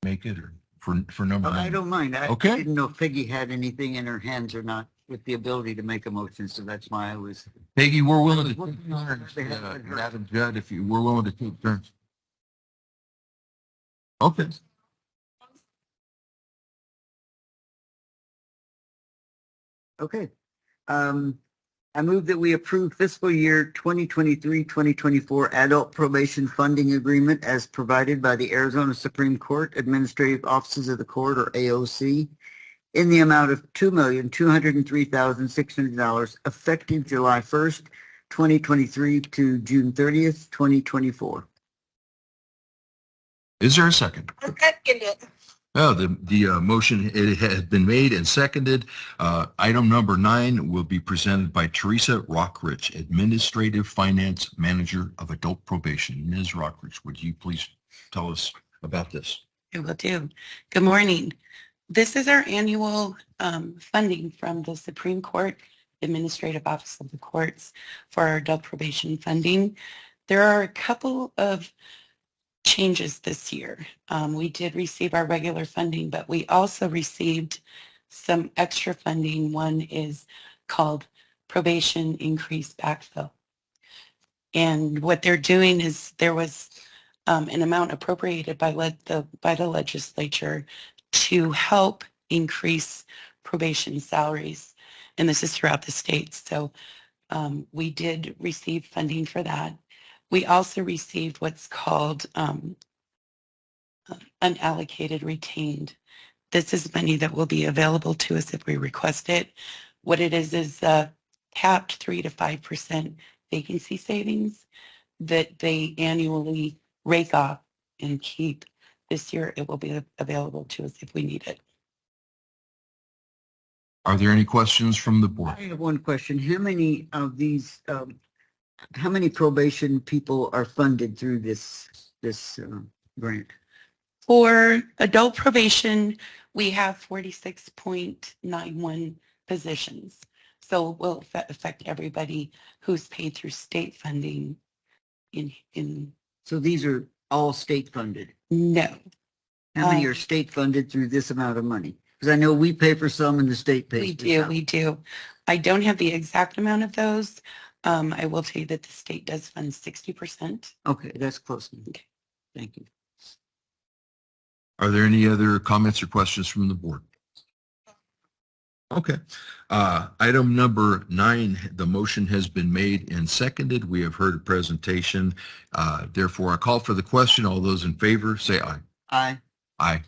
Speaker 1: make it, or for number 9?
Speaker 15: I don't mind. I
Speaker 1: Okay.
Speaker 15: didn't know if Peggy had anything in her hands or not with the ability to make a motion, so that's why I was.
Speaker 1: Peggy, we're willing to take turns. Madam Judd, if we're willing to take turns. Okay.
Speaker 15: Okay. I move that we approve fiscal year 2023-2024 adult probation funding agreement as provided by the Arizona Supreme Court Administrative Offices of the Court, or AOC, in the amount of $2,203,600 effective July 1st, 2023 to June 30th, 2024.
Speaker 1: Is there a second?
Speaker 15: I second it.
Speaker 1: Oh, the motion, it has been made and seconded. Item number 9 will be presented by Teresa Rockridge, Administrative Finance Manager of Adult Probation. Ms. Rockridge, would you please tell us about this?
Speaker 17: I will do. Good morning. This is our annual funding from the Supreme Court Administrative Office of the Courts for our adult probation funding. There are a couple of changes this year. We did receive our regular funding, but we also received some extra funding. One is called Probation Increase Backfill. And what they're doing is there was an amount appropriated by the legislature to help increase probation salaries. And this is throughout the state. So we did receive funding for that. We also received what's called unallocated retained. This is money that will be available to us if we request it. What it is capped 3 to 5% vacancy savings that they annually rake off and keep. This year it will be available to us if we need it.
Speaker 1: Are there any questions from the board?
Speaker 15: I have one question. How many of these, how many probation people are funded through this grant?
Speaker 17: For adult probation, we have 46.91 positions. So it will affect everybody who's paid through state funding
Speaker 15: So these are all state funded?
Speaker 17: No.
Speaker 15: How many are state funded through this amount of money? Because I know we pay for some and the state pays for some.
Speaker 17: We do. I don't have the exact amount of those. I will tell you that the state does fund 60%.
Speaker 15: Okay, that's close.
Speaker 17: Okay.
Speaker 15: Thank you.
Speaker 1: Are there any other comments or questions from the board? Okay. Item number 9, the motion has been made and seconded. We have heard a presentation. Therefore, I call for the question. All those in favor say aye.
Speaker 15: Aye.
Speaker 1: Aye.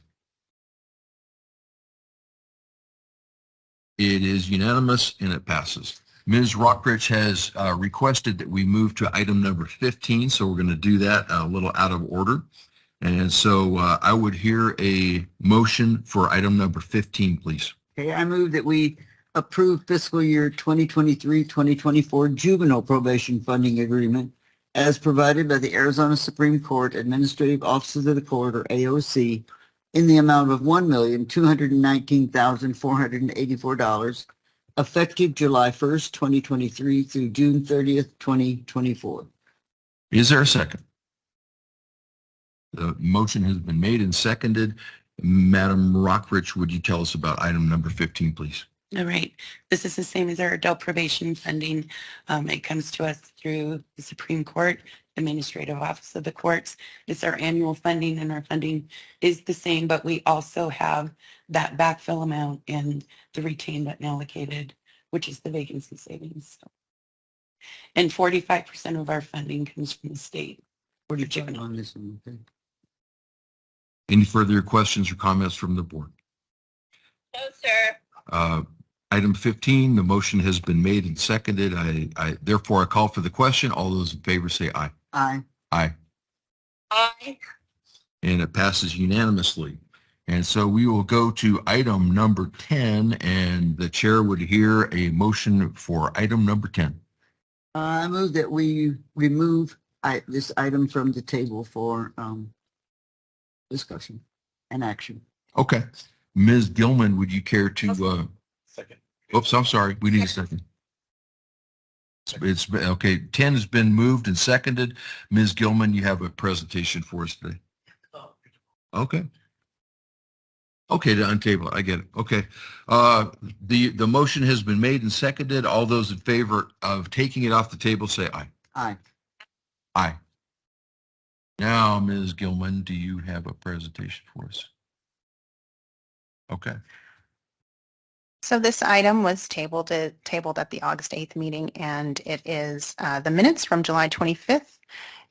Speaker 1: It is unanimous and it passes. Ms. Rockridge has requested that we move to item number 15, so we're going to do that a little out of order. And so I would hear a motion for item number 15, please.
Speaker 15: Okay, I move that we approve fiscal year 2023-2024 juvenile probation funding agreement as provided by the Arizona Supreme Court Administrative Offices of the Court, or AOC, in the amount of $1,219,484, effective July 1st, 2023 through June 30th, 2024.
Speaker 1: Is there a second? The motion has been made and seconded. Madam Rockridge, would you tell us about item number 15, please?
Speaker 17: All right. This is the same as our adult probation funding. It comes to us through the Supreme Court, Administrative Office of the Courts. It's our annual funding, and our funding is the same, but we also have that backfill amount and the retained but unallocated, which is the vacancy savings. And 45% of our funding comes from the state.
Speaker 15: 45 on this one, okay.
Speaker 1: Any further questions or comments from the board?
Speaker 17: No, sir.
Speaker 1: Item 15, the motion has been made and seconded. Therefore, I call for the question. All those in favor say aye.
Speaker 15: Aye.
Speaker 1: Aye.
Speaker 17: Aye.
Speaker 1: And it passes unanimously. And so we will go to item number 10, and the chair would hear a motion for item number 10.
Speaker 15: I move that we remove this item from the table for discussion and action.
Speaker 1: Okay. Ms. Gilman, would you care to,
Speaker 3: Second.
Speaker 1: oops, I'm sorry. We need a second. It's been, okay. 10 has been moved and seconded. Ms. Gilman, you have a presentation for us today. Okay. Okay, to untable it. I get it. Okay. The motion has been made and seconded. All those in favor of taking it off the table say aye.
Speaker 15: Aye.
Speaker 1: Aye. Now, Ms. Gilman, do you have a presentation for us? Okay.
Speaker 18: So this item was tabled at the August 8th meeting, and it is the minutes from July 25th.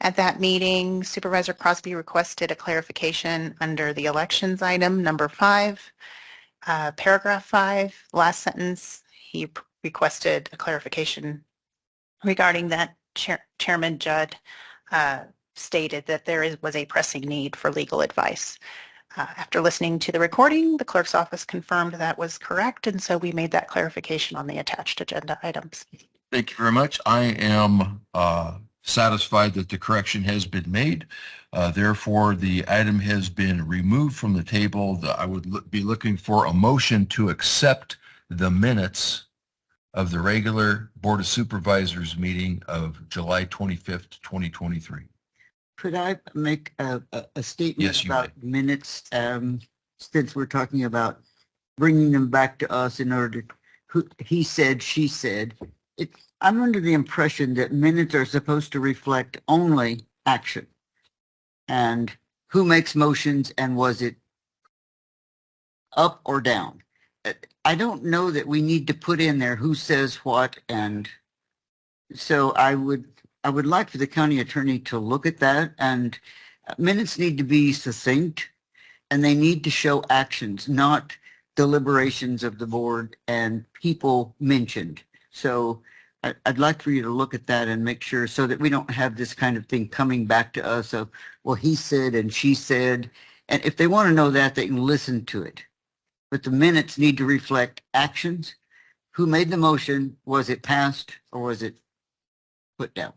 Speaker 18: At that meeting, Supervisor Crosby requested a clarification under the elections item number 5, paragraph 5, last sentence. He requested a clarification regarding that Chairman Judd stated that there was a pressing need for legal advice. After listening to the recording, the clerk's office confirmed that was correct, and so we made that clarification on the attached agenda items.
Speaker 1: Thank you very much. I am satisfied that the correction has been made. Therefore, the item has been removed from the table. I would be looking for a motion to accept the minutes of the regular Board of Supervisors meeting of July 25th, 2023.
Speaker 15: Could I make a statement
Speaker 1: Yes, you
Speaker 15: about minutes, since we're talking about bringing them back to us in order to, he said, she said. I'm under the impression that minutes are supposed to reflect only action. And who makes motions, and was it up or down? I don't know that we need to put in there who says what, and so I would like for the county attorney to look at that, and minutes need to be succinct, and they need to show actions, not deliberations of the board and people mentioned. So I'd like for you to look at that and make sure, so that we don't have this kind of thing coming back to us of, well, he said and she said. And if they want to know that, they can listen to it. But the minutes need to reflect actions. Who made the motion? Was it passed or was it put down?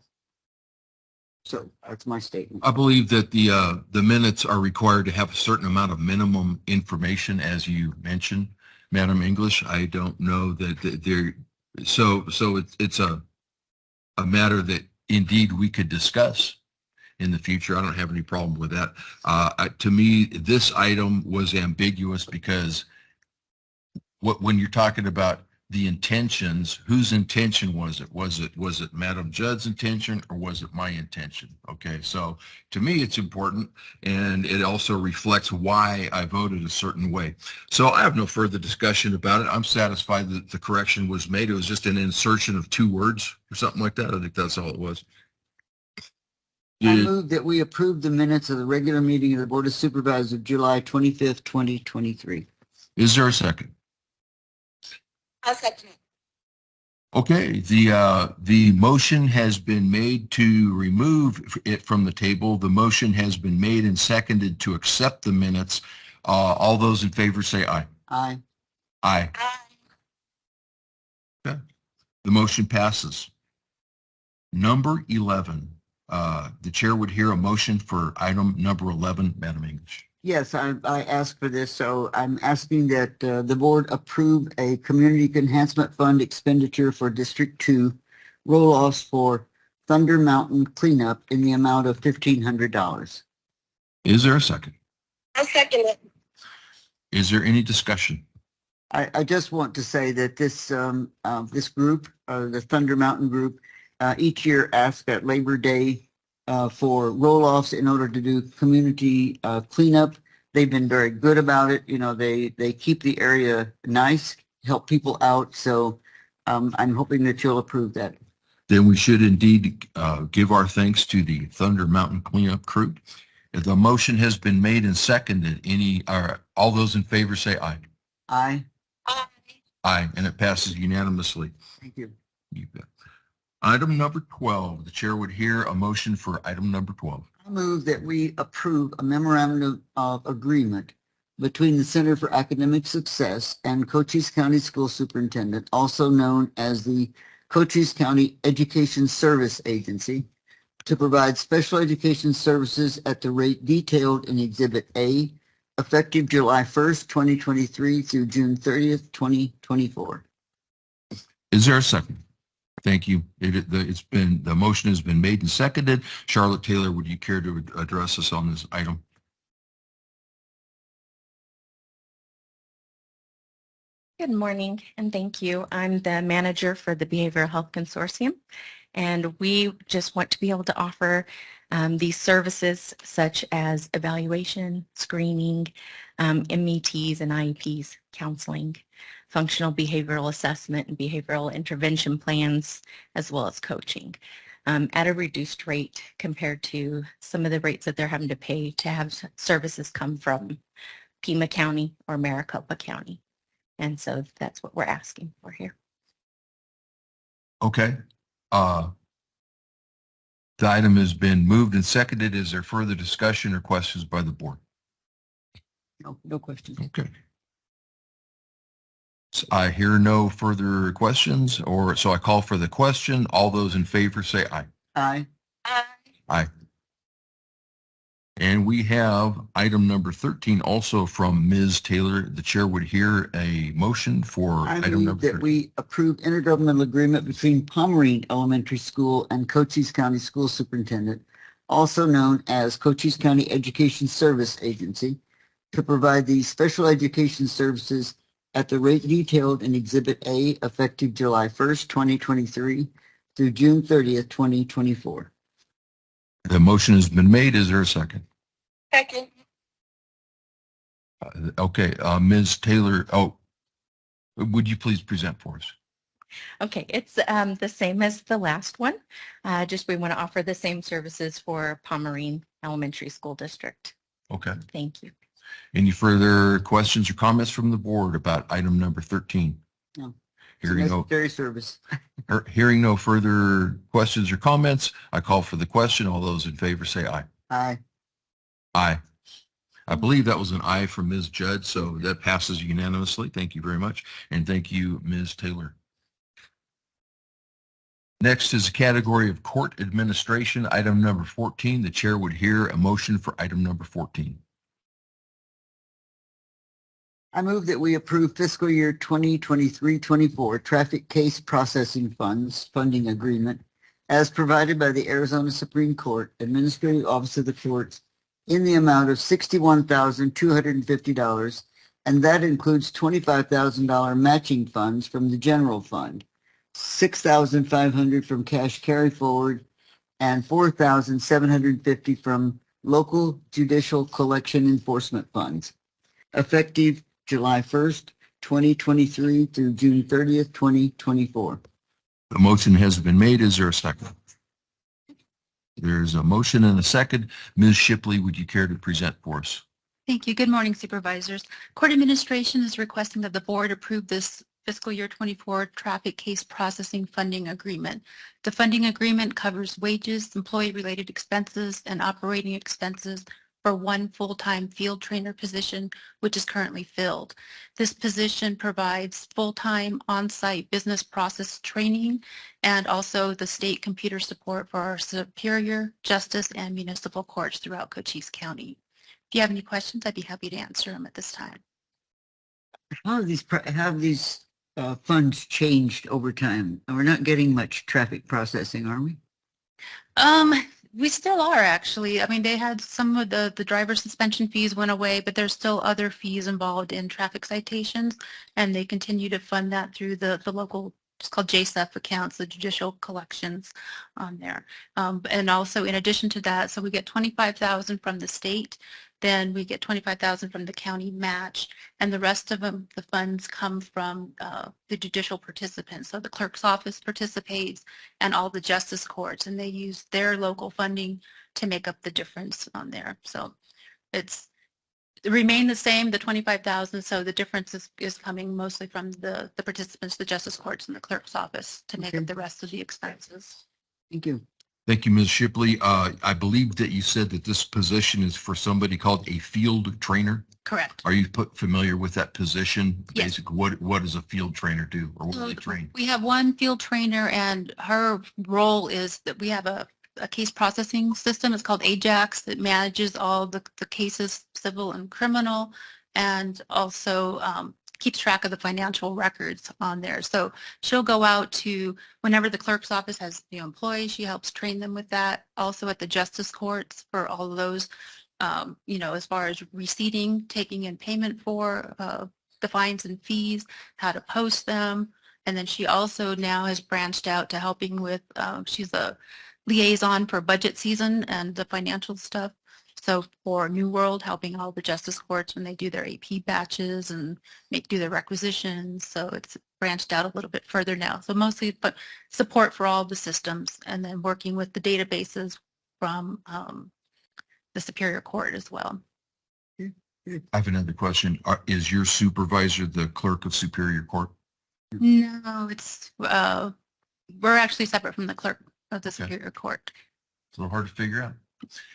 Speaker 15: So that's my statement.
Speaker 1: I believe that the minutes are required to have a certain amount of minimum information, as you mentioned, Madam English. I don't know that they're so it's a matter that indeed we could discuss in the future. I don't have any problem with that. To me, this item was ambiguous because when you're talking about the intentions, whose intention was it? Was it Madam Judd's intention, or was it my intention? Okay, so to me it's important, and it also reflects why I voted a certain way. So I have no further discussion about it. I'm satisfied that the correction was made. It was just an insertion of 2 words or something like that. I think that's all it was.
Speaker 15: I move that we approve the minutes of the regular meeting of the Board of Supervisors of July 25th, 2023.
Speaker 1: Is there a second?
Speaker 17: I'll second it.
Speaker 1: Okay, the motion has been made to remove it from the table. The motion has been made and seconded to accept the minutes. All those in favor say aye.
Speaker 15: Aye.
Speaker 1: Aye. Okay. The motion passes. Number 11. The chair would hear a motion for item number 11, Madam English.
Speaker 15: Yes, I asked for this, so I'm asking that the board approve a Community Enhancement Fund expenditure for District 2 roll-offs for Thunder Mountain cleanup in the amount of $1,500.
Speaker 1: Is there a second?
Speaker 17: I'll second it.
Speaker 1: Is there any discussion?
Speaker 15: I just want to say that this group, the Thunder Mountain Group, each year asks at Labor Day for roll-offs in order to do community cleanup. They've been very good about it. You know, they keep the area nice, help people out. So I'm hoping that you'll approve that.
Speaker 1: Then we should indeed give our thanks to the Thunder Mountain Cleanup Crew. If the motion has been made and seconded, all those in favor say aye.
Speaker 15: Aye.
Speaker 1: Aye, and it passes unanimously.
Speaker 15: Thank you.
Speaker 1: You bet. Item number 12, the chair would hear a motion for item number 12.
Speaker 15: I move that we approve a memorandum of agreement between the Center for Academic Success and Cochise County School Superintendent, also known as the Cochise County Education Service Agency, to provide special education services at the rate detailed in Exhibit A, effective July 1st, 2023 through June 30th, 2024.
Speaker 1: Is there a second? Thank you. The motion has been made and seconded. Charlotte Taylor, would you care to address us on this item?
Speaker 19: Good morning and thank you. I'm the manager for the Behavioral Health Consortium, and we just want to be able to offer these services such as evaluation, screening, METs and IEPs, counseling, functional behavioral assessment and behavioral intervention plans, as well as coaching at a reduced rate compared to some of the rates that they're having to pay to have services come from Pima County or Maricopa County. And so that's what we're asking for here.
Speaker 1: Okay. The item has been moved and seconded. Is there further discussion or questions by the board?
Speaker 15: No questions.
Speaker 1: Okay. So I hear no further questions, so I call for the question. All those in favor say aye.
Speaker 15: Aye.
Speaker 1: Aye. And we have item number 13 also from Ms. Taylor. The chair would hear a motion for item number 13.
Speaker 15: That we approve intergovernmental agreement between Pomerene Elementary School and Cochise County School Superintendent, also known as Cochise County Education Service Agency, to provide these special education services at the rate detailed in Exhibit A, effective July 1st, 2023 through June 30th, 2024.
Speaker 1: The motion has been made. Is there a second?
Speaker 19: Second.
Speaker 1: Okay, Ms. Taylor, would you please present for us?
Speaker 19: Okay, it's the same as the last one. Just we want to offer the same services for Pomerene Elementary School District.
Speaker 1: Okay.
Speaker 19: Thank you.
Speaker 15: Any further questions or comments from the board about item number 13?
Speaker 11: No.
Speaker 15: Hearing no,
Speaker 11: Necessary service.
Speaker 15: hearing no further questions or comments, I call for the question. All those in favor say aye.
Speaker 11: Aye.
Speaker 15: Aye. I believe that was an aye from Ms. Judd, so that passes unanimously. Thank you very much. And thank you, Ms. Taylor. Next is a category of court administration, item number 14. The chair would hear a motion for item number 14.
Speaker 11: I move that we approve fiscal year 2023-24 traffic case processing funds funding agreement as provided by the Arizona Supreme Court Administrative Office of the Courts in the amount of $61,250, and that includes $25,000 matching funds from the general fund, $6,500 from cash carry forward, and $4,750 from local judicial collection enforcement funds, effective July 1st, 2023 through June 30th, 2024.
Speaker 15: The motion has been made. Is there a second? There's a motion and a second. Ms. Shipley, would you care to present for us?
Speaker 20: Thank you. Good morning, Supervisors. Court Administration is requesting that the Board approve this fiscal year 24 traffic case processing funding agreement. The funding agreement covers wages, employee-related expenses, and operating expenses for one full-time field trainer position, which is currently filled. This position provides full-time on-site business process training and also the state computer support for our superior, justice, and municipal courts throughout Cochise County. If you have any questions, I'd be happy to answer them at this time.
Speaker 11: How have these funds changed over time? We're not getting much traffic processing, are we?
Speaker 20: We still are actually. I mean, they had some of the driver suspension fees went away, but there's still other fees involved in traffic citations, and they continue to fund that through the local, it's called JSEF accounts, the judicial collections on there. And also in addition to that, so we get 25,000 from the state, then we get 25,000 from the county match, and the rest of them, the funds come from the judicial participants. So the clerk's office participates and all the justice courts, and they use their local funding to make up the difference on there. So it remain the same, the 25,000. So the difference is coming mostly from the participants, the justice courts and the clerk's office to make up the rest of the expenses.
Speaker 15: Thank you.
Speaker 1: Thank you, Ms. Shipley. I believe that you said that this position is for somebody called a field trainer.
Speaker 20: Correct.
Speaker 1: Are you familiar with that position?
Speaker 20: Yes.
Speaker 1: Basically, what does a field trainer do, or what do they train?
Speaker 20: We have one field trainer, and her role is that we have a case processing system. It's called AJAX that manages all the cases, civil and criminal, and also keeps track of the financial records on there. So she'll go out to whenever the clerk's office has new employees, she helps train them with that. Also at the justice courts for all of those, as far as receipting, taking in payment for the fines and fees, how to post them. And then she also now has branched out to helping with, she's a liaison for budget season and the financial stuff. So for New World, helping all the justice courts when they do their AP batches and do their requisitions. So it's branched out a little bit further now. So mostly but support for all the systems, and then working with the databases from the Superior Court as well.
Speaker 1: I have another question. Is your supervisor the clerk of Superior Court?
Speaker 20: No, it's we're actually separate from the clerk of the Superior Court.
Speaker 1: It's a little hard to figure out.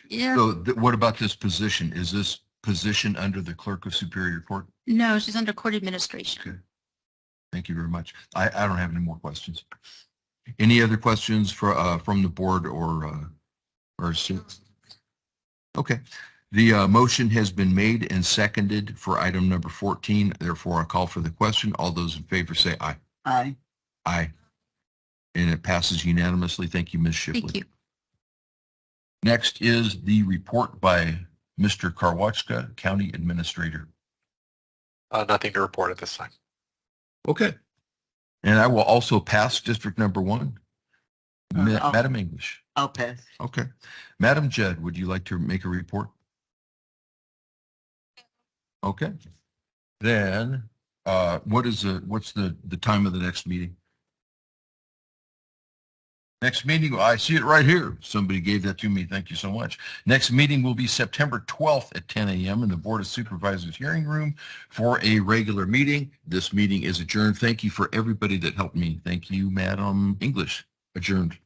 Speaker 20: Yeah.
Speaker 1: So what about this position? Is this position under the clerk of Superior Court?
Speaker 20: No, she's under court administration.
Speaker 1: Okay. Thank you very much. I don't have any more questions. Any other questions from the board or okay. The motion has been made and seconded for item number 14. Therefore, I call for the question. All those in favor say aye.
Speaker 15: Aye.
Speaker 1: Aye. And it passes unanimously. Thank you, Ms. Shipley.
Speaker 20: Thank you.
Speaker 1: Next is the report by Mr. Karwachka, County Administrator.
Speaker 3: Nothing to report at this time.
Speaker 1: Okay. And I will also pass District Number 1. Madam English.
Speaker 15: I'll pass.
Speaker 1: Okay. Madam Judd, would you like to make a report? Okay. Then what's the time of the next meeting? Next meeting, I see it right here. Somebody gave that to me. Thank you so much. Next meeting will be September 12th at 10 a.m. in the Board of Supervisors hearing room for a regular meeting. This meeting is adjourned. Thank you for everybody that helped me. Thank you, Madam English. Adjourned.